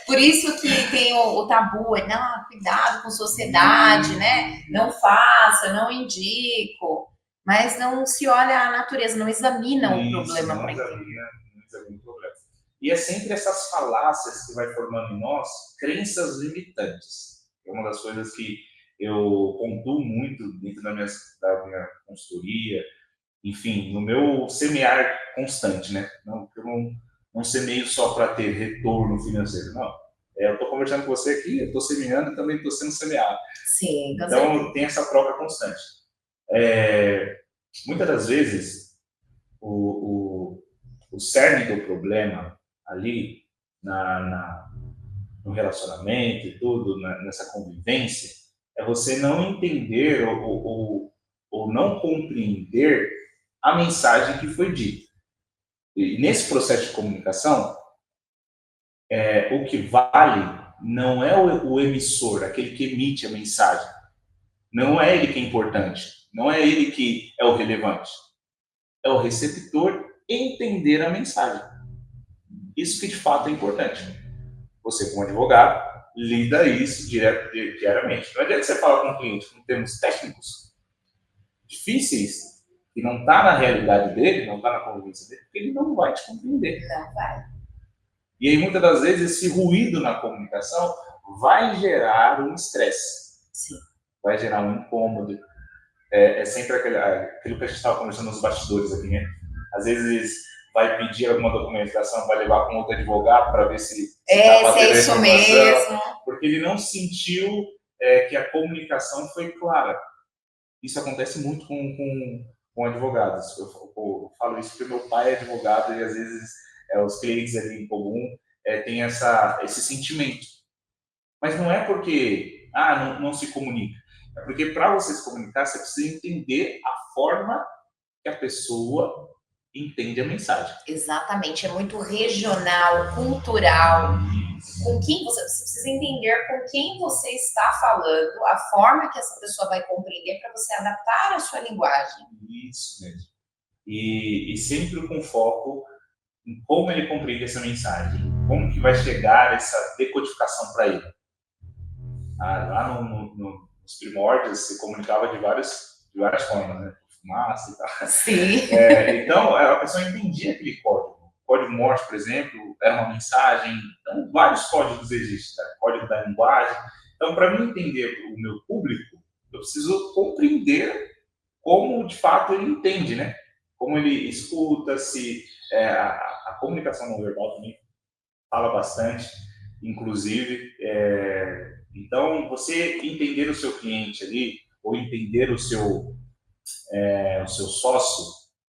Por isso que tem o tabu, não, cuidado com sociedade, né? Não faça, não indico. Mas não se olha a natureza, não examina o problema para entender. Não examina o problema. E é sempre essas falácias que vai formando em nós crenças limitantes. É uma das coisas que eu pontuo muito dentro da minha consultoria, enfim, no meu semear constante, né? Não, eu não semeio só para ter retorno financeiro, não. Eu estou conversando com você aqui, eu estou semeando e também estou sendo semeado. Sim, então, tem essa troca constante. Muitas das vezes, o cerne do problema ali, no relacionamento e tudo, nessa convivência, é você não entender ou não compreender a mensagem que foi dita. E nesse processo de comunicação, o que vale não é o emissor, aquele que emite a mensagem. Não é ele que é importante. Não é ele que é o relevante. É o receptor entender a mensagem. Isso que de fato é importante. Você, como advogado, lida isso diariamente. Não adianta você falar com um cliente com termos técnicos difíceis, que não está na realidade dele, não está na convivência dele, porque ele não vai te compreender. Não vai. E aí, muitas das vezes, esse ruído na comunicação vai gerar um estresse. Sim. Vai gerar um incômodo. É sempre aquilo que a gente estava conversando nos bastidores aqui, né? Às vezes vai pedir alguma documentação, vai levar com outro advogado para ver se está batendo a informação, mesmo. Porque ele não sentiu que a comunicação foi clara. Isso acontece muito com advogados. Eu falo isso porque meu pai é advogado e às vezes os clientes ali em comum têm esse sentimento. Mas não é porque não se comunica. É porque para você se comunicar, você precisa entender a forma que a pessoa entende a mensagem. Exatamente, é muito regional, cultural. Com quem você precisa entender com quem você está falando, a forma que essa pessoa vai compreender para você adaptar a sua linguagem. Isso mesmo. E sempre com foco em como ele compreende essa mensagem, como que vai chegar essa decodificação para ele. Lá nos primórdios se comunicava de várias formas, né? Fumaça e tal. Sim. Então, a pessoa entendia aquele código. O código Morse, por exemplo, era uma mensagem. Então, vários códigos existem, tá? Código da linguagem. Então, para mim entender o meu público, eu preciso compreender como, de fato, ele entende, né? Como ele escuta, se a comunicação não verbal também fala bastante, inclusive. Então, você entender o seu cliente ali, ou entender o seu sócio,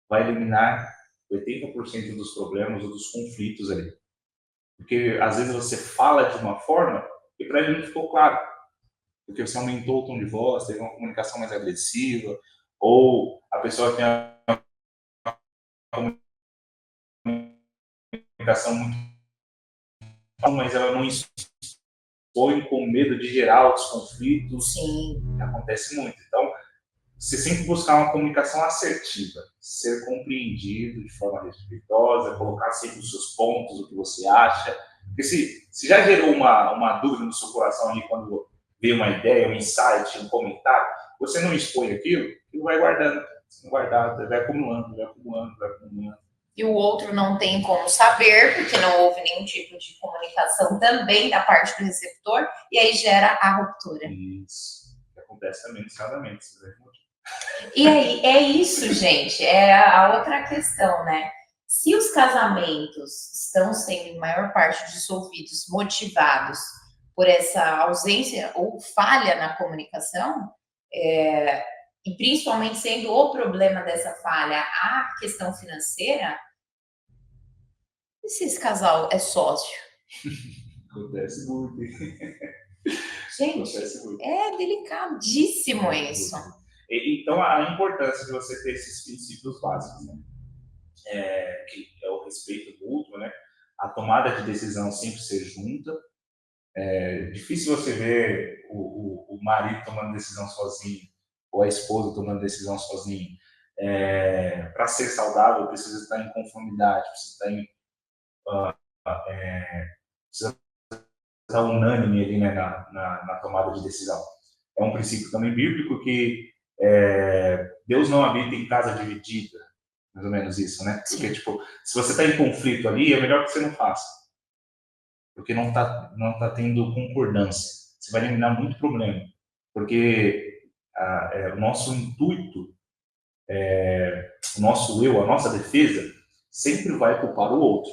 vai eliminar 80% dos problemas ou dos conflitos ali. Porque, às vezes, você fala de uma forma e para ele não ficou claro. Porque você aumentou o tom de voz, teve uma comunicação mais agressiva, ou a pessoa tem uma comunicação muito, mas ela não expõe com medo de gerar os conflitos. Sim. Acontece muito. Então, você sempre buscar uma comunicação assertiva, ser compreendido de forma respeitosa, colocar sempre os seus pontos, o que você acha. Porque se já gerou uma dúvida no seu coração ali quando vê uma ideia, um insight, um comentário, você não expõe aquilo vai guardando. Vai acumulando. E o outro não tem como saber, porque não houve nenhum tipo de comunicação também da parte do receptor, e aí gera a ruptura. Isso. Acontece também nos casamentos. E aí, é isso, gente, é a outra questão, né? Se os casamentos estão sendo, em maior parte, dissolvidos, motivados por essa ausência ou falha na comunicação, e principalmente sendo o problema dessa falha a questão financeira, e se esse casal é sócio? Acontece muito. Gente, Acontece muito. é delicadíssimo isso. Então, a importância de você ter esses princípios básicos, né? Que é o respeito mútuo, né? A tomada de decisão sempre ser junta. É difícil você ver o marido tomando decisão sozinho ou a esposa tomando decisão sozinho. Para ser saudável, precisa estar em conformidade, precisa estar precisa estar unânime ali, né, na tomada de decisão. É um princípio também bíblico que Deus não habita em casa dividida, mais ou menos isso, né? Porque, tipo, se você está em conflito ali, é melhor que você não faça. Porque não tá tendo concordância. Você vai eliminar muito problema. Porque o nosso intuito, o nosso eu, a nossa defesa, sempre vai culpar o outro.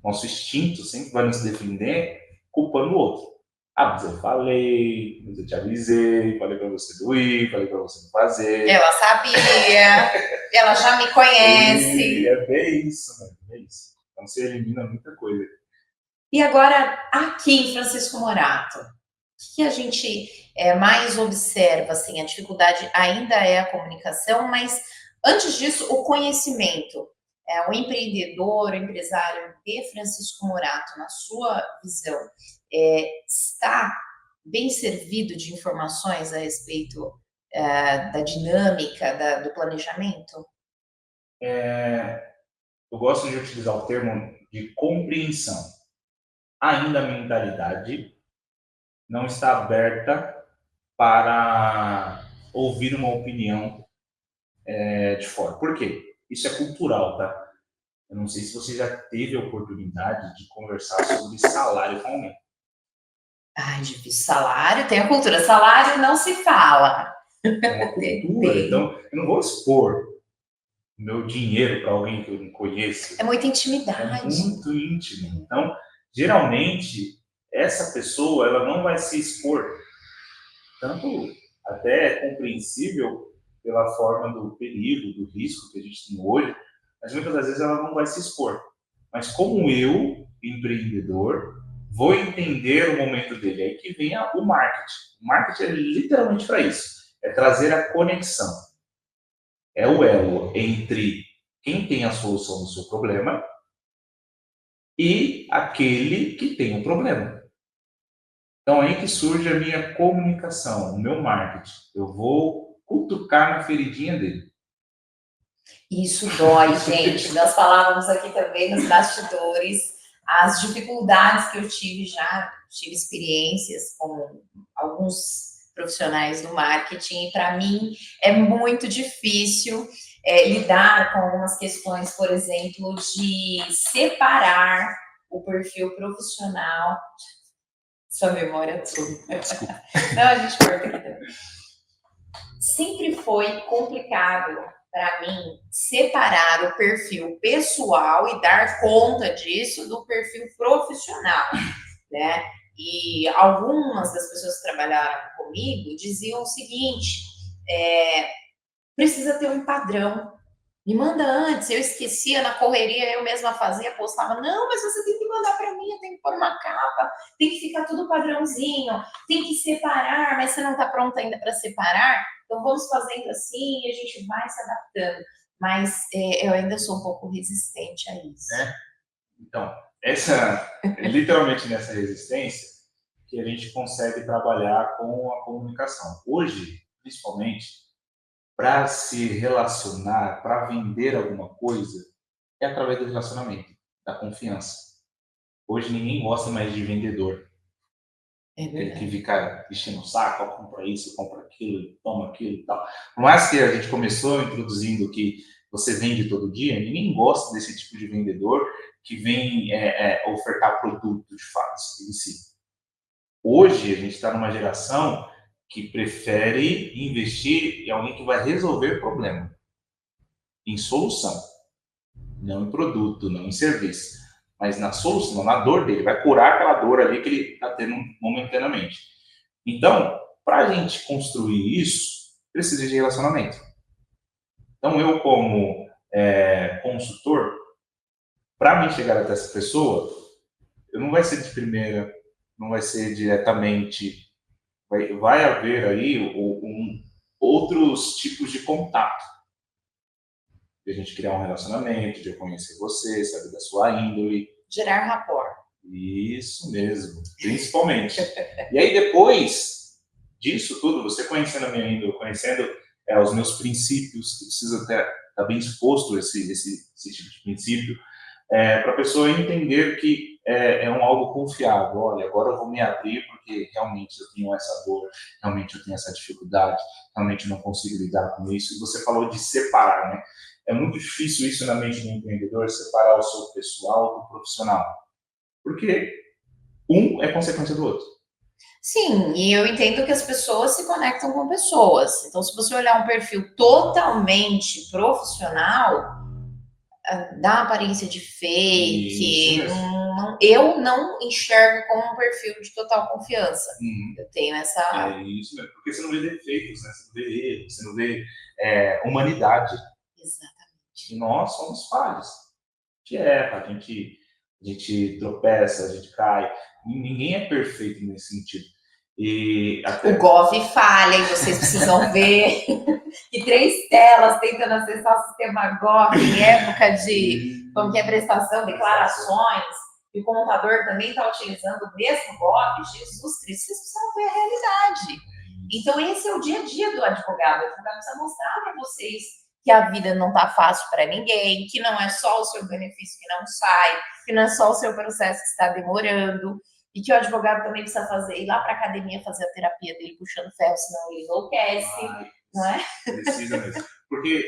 Nosso instinto sempre vai nos defender culpando o outro. Mas eu falei, mas eu te avisei, falei para você não ir, falei para você não fazer. Ela sabia, ela já me conhece. É bem isso, mano, é isso. Então você elimina muita coisa. E agora, aqui em Francisco Morato, o que a gente mais observa? Assim, a dificuldade ainda é a comunicação, mas antes disso, o conhecimento. O empreendedor, o empresário de Francisco Morato, na sua visão, está bem servido de informações a respeito da dinâmica, do planejamento? Eu gosto de utilizar o termo de compreensão. Ainda a mentalidade não está aberta para ouvir uma opinião de fora. Por quê? Isso é cultural, tá? Eu não sei se você já teve a oportunidade de conversar sobre salário com alguém. Ai, difícil. Salário, tem a cultura. Salário não se fala. É uma cultura, então eu não vou expor meu dinheiro para alguém que eu não conheço. É muita intimidade. É muito íntimo. Então, geralmente, essa pessoa ela não vai se expor. Tanto até é compreensível pela forma do perigo, do risco que a gente tem hoje, mas muitas das vezes ela não vai se expor. Mas como eu, empreendedor, vou entender o momento dele. Aí que vem o marketing. O marketing é literalmente para isso. É trazer a conexão. É o elo entre quem tem a solução do seu problema e aquele que tem o problema. Então, aí que surge a minha comunicação, o meu marketing. Eu vou cutucar na feridinha dele. Isso dói, gente. Nós falávamos aqui também nos bastidores as dificuldades que eu tive já, tive experiências com alguns profissionais do marketing, e para mim é muito difícil lidar com algumas questões, por exemplo, de separar o perfil profissional. Sua memória é tudo. Não, a gente corta aqui também. Sempre foi complicado para mim separar o perfil pessoal e dar conta disso do perfil profissional, né? E algumas das pessoas que trabalharam comigo diziam o seguinte: precisa ter um padrão. Me manda antes, eu esquecia na correria, eu mesma fazia, postava, não, mas você tem que mandar para mim, eu tenho que pôr uma capa, tem que ficar tudo padrãozinho, tem que separar, mas você não está pronta ainda para separar, então vamos fazendo assim e a gente vai se adaptando. Mas eu ainda sou um pouco resistente a isso. Então, literalmente nessa resistência que a gente consegue trabalhar com a comunicação. Hoje, principalmente, para se relacionar, para vender alguma coisa, é através do relacionamento, da confiança. Hoje ninguém gosta mais de vendedor. Aquele que fica enchendo o saco, compra isso, compra aquilo, toma aquilo e tal. Por mais que a gente começou introduzindo que você vende todo dia, ninguém gosta desse tipo de vendedor que vem ofertar produto de fato em si. Hoje a gente está numa geração que prefere investir em alguém que vai resolver problema, em solução, não em produto, não em serviço, mas na solução, na dor dele, vai curar aquela dor ali que ele está tendo momentaneamente. Então, para a gente construir isso, precisa de relacionamento. Então, eu como consultor, para mim chegar até essa pessoa, eu não vai ser de primeira, não vai ser diretamente, vai haver aí outros tipos de contato. De a gente criar um relacionamento, de eu conhecer você, saber da sua índole. Gerar rapport. Isso mesmo, principalmente. E aí depois disso tudo, você conhecendo a minha índole, conhecendo os meus princípios, que precisa estar bem exposto esse tipo de princípio, para a pessoa entender que é algo confiável. Olha, agora eu vou me abrir porque realmente eu tenho essa dor, realmente eu tenho essa dificuldade, realmente eu não consigo lidar com isso. E você falou de separar, né? É muito difícil isso na mente do empreendedor, separar o seu pessoal do profissional. Porque um é consequência do outro. Sim, e eu entendo que as pessoas se conectam com pessoas. Então, se você olhar um perfil totalmente profissional, dá aparência de fake. Eu não enxergo como um perfil de total confiança. Eu tenho essa. É isso mesmo, porque você não vê defeitos, né? Você não vê erros, você não vê humanidade. Exatamente. E nós somos falhos. A gente erra, a gente tropeça, a gente cai. Ninguém é perfeito nesse sentido. E o Gov falha e vocês precisam ver que 3 telas tentando acessar o sistema Gov em época de como que é prestação, declarações, e o contador também está utilizando o mesmo Gov. Jesus Cristo, vocês precisam ver a realidade. Então esse é o dia a dia do advogado. O advogado precisa mostrar para vocês que a vida não está fácil para ninguém, que não é só o seu benefício que não sai, que não é só o seu processo que está demorando, e que o advogado também precisa ir lá para a academia fazer a terapia dele puxando ferro, senão ele enlouquece, não é? Precisa mesmo. Porque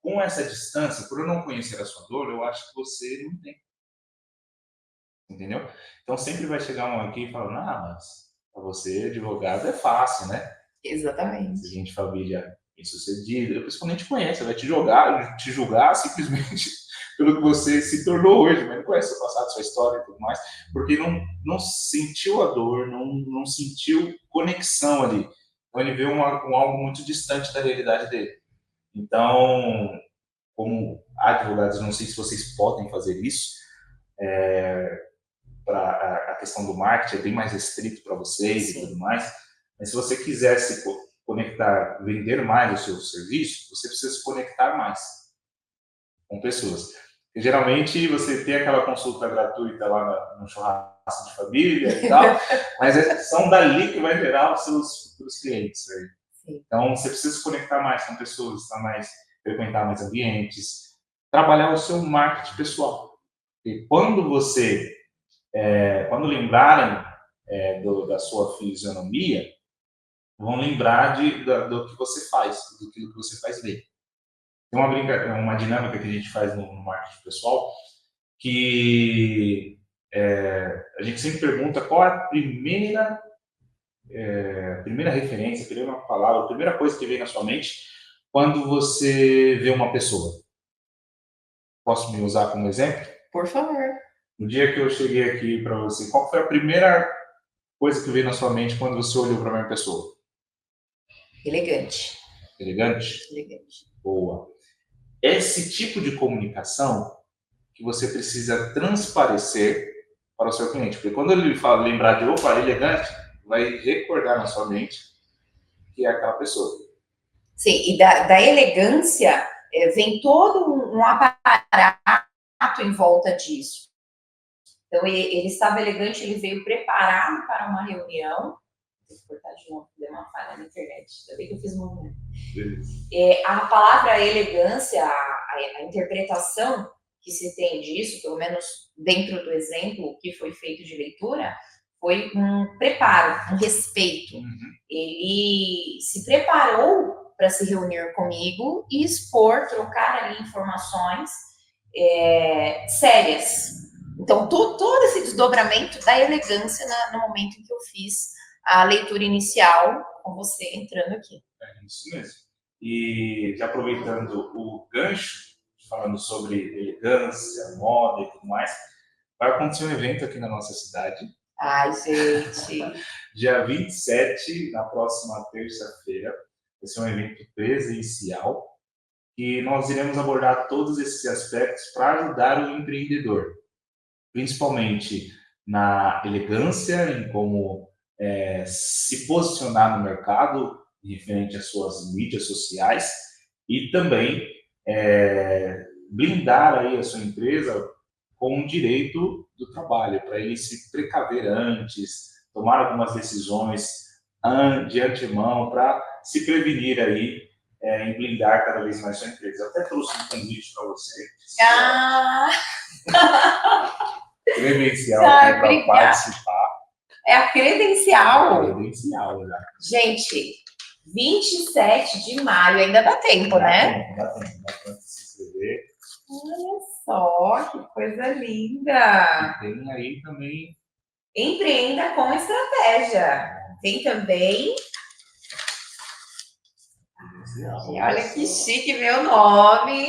com essa distância, por eu não conhecer a sua dor, eu acho que você não tem. Entendeu? Então sempre vai chegar um aqui e falar, mas para você, advogado, é fácil, né? Exatamente. Se a gente família bem-sucedida, a pessoa nem te conhece, vai te julgar simplesmente pelo que você se tornou hoje, mas não conhece seu passado, sua história e tudo mais, porque não sentiu a dor, não sentiu conexão ali. Então ele vê algo muito distante da realidade dele. Então, como advogados, não sei se vocês podem fazer isso, para a questão do marketing é bem mais restrito para vocês. Sim. E tudo mais, mas se você quiser se conectar, vender mais o seu serviço, você precisa se conectar mais com pessoas. Porque, geralmente você tem aquela consulta gratuita lá no churrasco de família e tal, mas são dali que vai gerar os seus futuros clientes. Né? Então você precisa se conectar mais com pessoas, frequentar mais ambientes, trabalhar o seu marketing pessoal. E quando lembrarem da sua fisionomia, vão lembrar do que você faz, do que você faz bem. Tem uma dinâmica que a gente faz no marketing pessoal, que a gente sempre pergunta qual é a primeira referência, a primeira palavra, a primeira coisa que vem na sua mente quando você vê uma pessoa. Posso me usar como exemplo? Por favor. No dia que eu cheguei aqui para você, qual foi a primeira coisa que veio na sua mente quando você olhou para a minha pessoa? Elegante. Elegante? Elegante. Boa. Esse tipo de comunicação que você precisa transparecer para o seu cliente. Porque quando ele lembrar de elegante, vai recordar na sua mente que é aquela pessoa. Sim, e da elegância vem todo um aparato em volta disso. Então, ele estava elegante, ele veio preparado para uma reunião. Vou cortar de novo, deu uma falha na internet. Ainda bem que eu fiz um movimento. A palavra elegância, a interpretação que se tem disso, pelo menos dentro do exemplo que foi feito de leitura, foi um preparo, um respeito. Ele se preparou para se reunir comigo e expor, trocar ali informações sérias. Então, todo esse desdobramento da elegância no momento em que eu fiz a leitura inicial com você entrando aqui. É isso mesmo. E já aproveitando o gancho, falando sobre elegância, moda e tudo mais, vai acontecer um evento aqui na nossa cidade. Ai, gente. Dia 27, na próxima terça-feira, vai ser um evento presencial e nós iremos abordar todos esses aspectos para ajudar o empreendedor, principalmente na elegância, em como se posicionar no mercado, referente às suas mídias sociais, e também blindar aí a sua empresa com o direito do trabalho, para ele se precaver antes, tomar algumas decisões de antemão, para se prevenir aí em blindar cada vez mais sua empresa. Eu até trouxe um convite para você. Credencial para participar. É a credencial. Credencial, já. Gente, 27 de maio, ainda dá tempo, né? Dá tempo de se inscrever. Olha só, que coisa linda. E tem aí também... Empreenda com estratégia. Tem também... Olha que chique meu nome.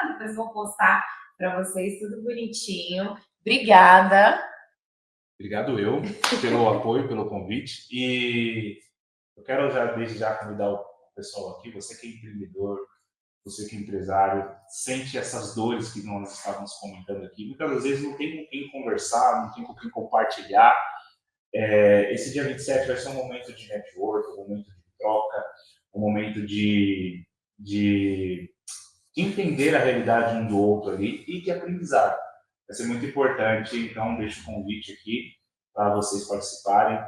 Depois vou postar para vocês tudo bonitinho. Obrigada. Obrigado eu pelo apoio, pelo convite. E eu quero desde já convidar o pessoal aqui, você que é empreendedor, você que é empresário, sente essas dores que nós estávamos comentando aqui. Muitas vezes não tem com quem conversar, não tem com quem compartilhar. Esse dia 27 vai ser um momento de network, um momento de troca, um momento de entender a realidade um do outro ali e de aprendizado. Vai ser muito importante, então deixo o convite aqui para vocês participarem.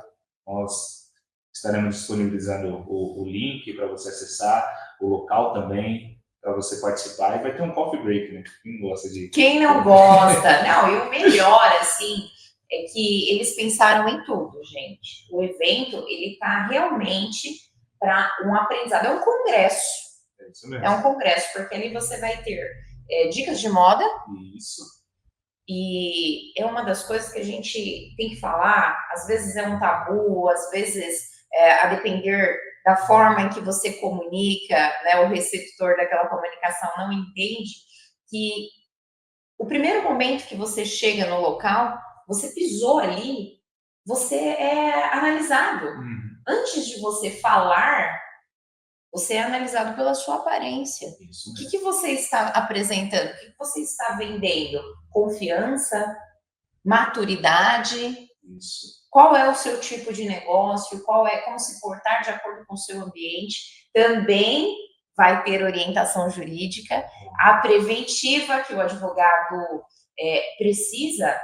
Nós estaremos disponibilizando o link para você acessar, o local também para você participar, e vai ter um coffee break, né? Quem gosta de... Quem não gosta? Não, e o melhor, assim, é que eles pensaram em tudo, gente. O evento, ele está realmente para um aprendizado. É um congresso. É isso mesmo. É um congresso, porque ali você vai ter dicas de moda. Isso. E é uma das coisas que a gente tem que falar, às vezes é um tabu, às vezes, a depender da forma em que você comunica, né, o receptor daquela comunicação não entende que o primeiro momento que você chega no local, você pisou ali, você é analisado. Antes de você falar, você é analisado pela sua aparência. Isso o mesmo. que você está apresentando? O que você está vendendo? Confiança? Maturidade? Isso. Qual é o seu tipo de negócio? Como se portar de acordo com o seu ambiente? Também vai ter orientação jurídica. A preventiva que o advogado precisa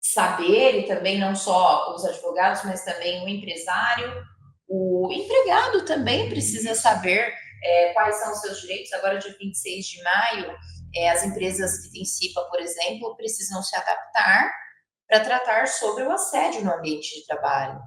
saber, e também não só os advogados, mas também o empresário. O empregado também precisa saber quais são os seus direitos. Agora, dia 26 de maio, as empresas que têm CIPA, por exemplo, precisam se adaptar para tratar sobre o assédio no ambiente de trabalho.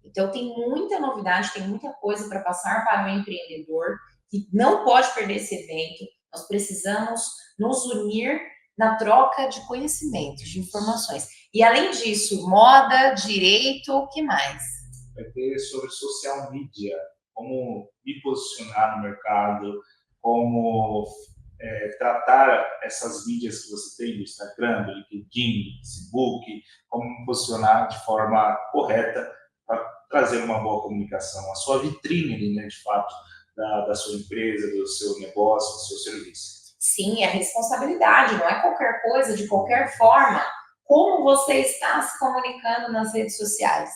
Então, tem muita novidade, tem muita coisa para passar para o empreendedor, que não pode perder esse evento. Nós precisamos nos unir na troca de conhecimentos, de informações. E, além disso, moda, direito, o que mais? Vai ter sobre social media, como me posicionar no mercado, como tratar essas mídias que você tem do Instagram, do LinkedIn, do Facebook, como me posicionar de forma correta para trazer uma boa comunicação, a sua vitrine, né, de fato, da sua empresa, do seu negócio, do seu serviço. Sim, é responsabilidade, não é qualquer coisa, de qualquer forma. Como você está se comunicando nas redes sociais?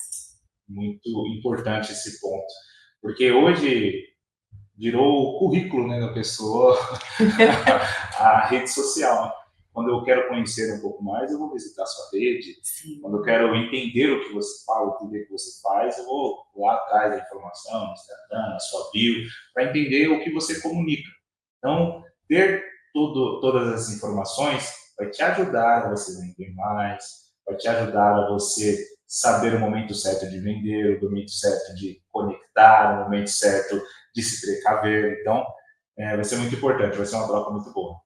Muito importante esse ponto, porque hoje virou o currículo, né, da pessoa, a rede social. Quando eu quero conhecer um pouco mais, eu vou visitar a sua rede. Sim. Quando eu quero entender o que você fala, entender o que você faz, eu vou lá atrás da informação, no Instagram, na sua bio, para entender o que você comunica. Então, ter todas as informações vai te ajudar a você vender mais, vai te ajudar a você saber o momento certo de vender, o momento certo de conectar, o momento certo de se precaver. Então, vai ser muito importante, vai ser uma troca muito boa.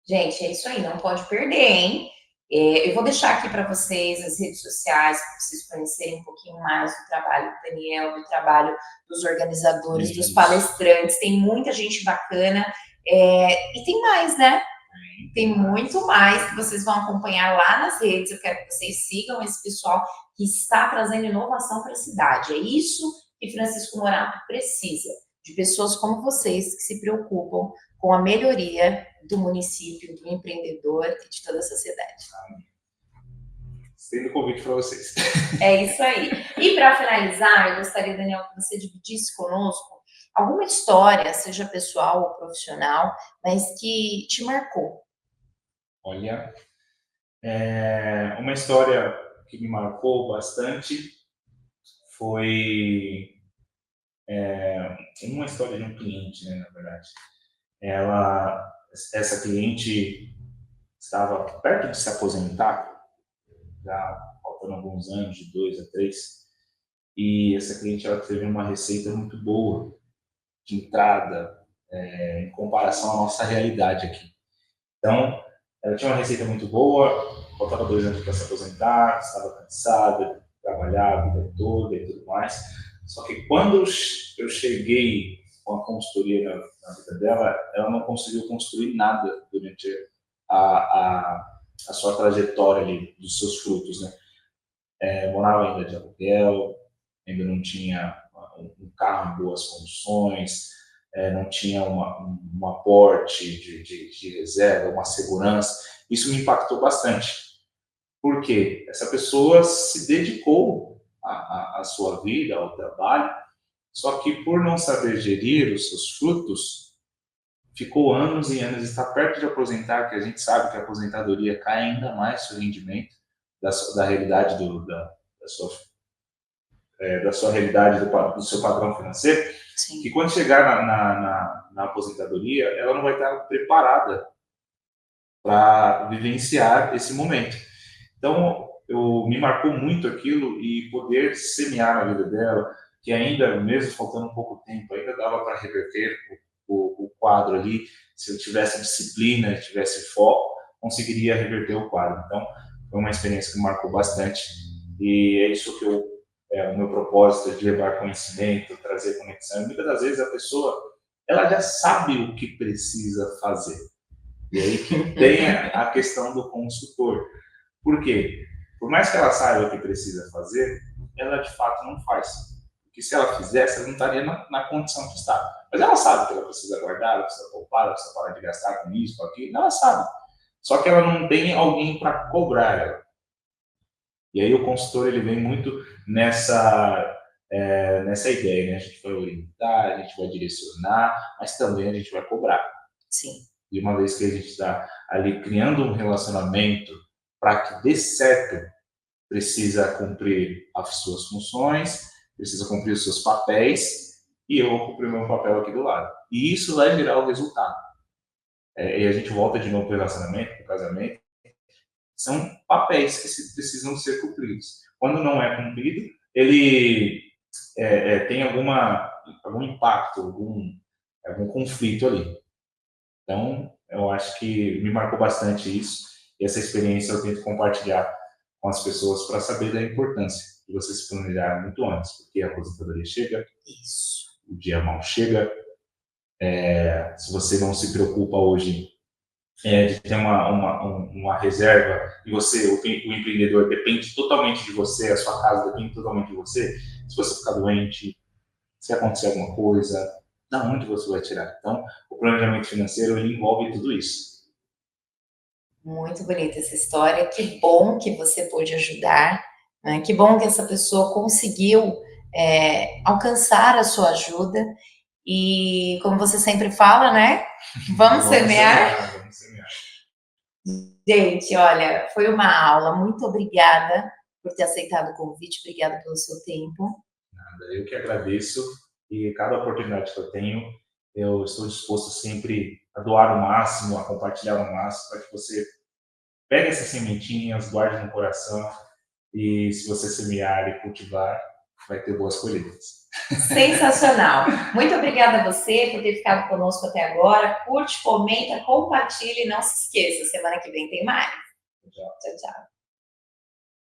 Gente, é isso aí, não pode perder, hein? Eu vou deixar aqui para vocês as redes sociais, para vocês conhecerem um pouquinho mais do trabalho do Daniel, do trabalho dos organizadores, dos palestrantes. Tem muita gente bacana. E tem mais, né? Tem muito mais que vocês vão acompanhar lá nas redes. Eu quero que vocês sigam esse pessoal que está trazendo inovação para a cidade. É isso que Francisco Morato precisa, de pessoas como vocês que se preocupam com a melhoria do município, do empreendedor e de toda a sociedade. Estendo o convite para vocês. É isso aí. E para finalizar, eu gostaria, Daniel, que você dividisse conosco alguma história, seja pessoal ou profissional, mas que te marcou. Olha, uma história que me marcou bastante foi uma história de um cliente, né, na verdade. Essa cliente estava perto de se aposentar, já faltando alguns anos, de 2 a 3, e essa cliente ela teve uma receita muito boa de entrada em comparação à nossa realidade aqui. Então, ela tinha uma receita muito boa, faltava 2 anos para se aposentar, estava cansada, trabalhava a vida toda e tudo mais. Só que quando eu cheguei com a consultoria na vida dela, ela não conseguiu construir nada durante a sua trajetória ali, dos seus frutos, né? Morava ainda de aluguel, ainda não tinha um carro em boas condições, não tinha um aporte de reserva, uma segurança. Isso me impactou bastante, porque essa pessoa se dedicou à sua vida, ao trabalho, só que por não saber gerir os seus frutos, ficou anos e anos, está perto de aposentar, que a gente sabe que a aposentadoria cai ainda mais o rendimento da realidade da sua realidade, do seu padrão financeiro. Sim. Que quando chegar na aposentadoria, ela não vai estar preparada para vivenciar esse momento. Então, me marcou muito aquilo e poder semear na vida dela, que ainda, mesmo faltando um pouco tempo, ainda dava para reverter o quadro ali. Se eu tivesse disciplina, tivesse foco, conseguiria reverter o quadro. Então, foi uma experiência que me marcou bastante e é isso que o meu propósito de levar conhecimento, trazer conexão. E muitas das vezes a pessoa ela já sabe o que precisa fazer. E aí que tem a questão do consultor. Por quê? Por mais que ela saiba o que precisa fazer, ela de fato não faz. Porque se ela fizesse, ela não estaria na condição que está. Mas ela sabe que ela precisa guardar, ela precisa poupar, ela precisa parar de gastar com isso, com aquilo. Ela sabe. Só que ela não tem alguém para cobrar ela. E aí o consultor ele vem muito nessa ideia, né? A gente vai orientar, a gente vai direcionar, mas também a gente vai cobrar. Sim. E uma vez que a gente está ali criando um relacionamento para que dê certo, precisa cumprir as suas funções, precisa cumprir os seus papéis, e eu vou cumprir o meu papel aqui do lado. E isso vai gerar o resultado. E a gente volta de novo para o relacionamento, para o casamento. São papéis que precisam ser cumpridos. Quando não é cumprido, ele tem algum impacto, algum conflito ali. Então, eu acho que me marcou bastante isso. E essa experiência eu tento compartilhar com as pessoas para saber da importância de você se planejar muito antes, porque a aposentadoria chega, Isso. o dia mal chega. Se você não se preocupa hoje de ter uma reserva e o empreendedor depende totalmente de você, a sua casa depende totalmente de você, se você ficar doente, se acontecer alguma coisa, da onde você vai tirar? Então, o planejamento financeiro ele envolve tudo isso. Muito bonita essa história. Que bom que você pôde ajudar, né? Que bom que essa pessoa conseguiu alcançar a sua ajuda. E como você sempre fala, né? Vamos semear. Vamos semear. Gente, olha, foi uma aula. Muito obrigada por ter aceitado o convite. Obrigada pelo seu tempo. Nada, eu que agradeço. E cada oportunidade que eu tenho, eu estou disposto sempre a doar o máximo, a compartilhar o máximo, para que você pegue essas sementinhas, guarde no coração e se você semear e cultivar, vai ter boas colheitas. Sensacional. Muito obrigada a você por ter ficado conosco até agora. Curte, comenta, compartilhe e não se esqueça, semana que vem tem mais. Tchau. Tchau, tchau.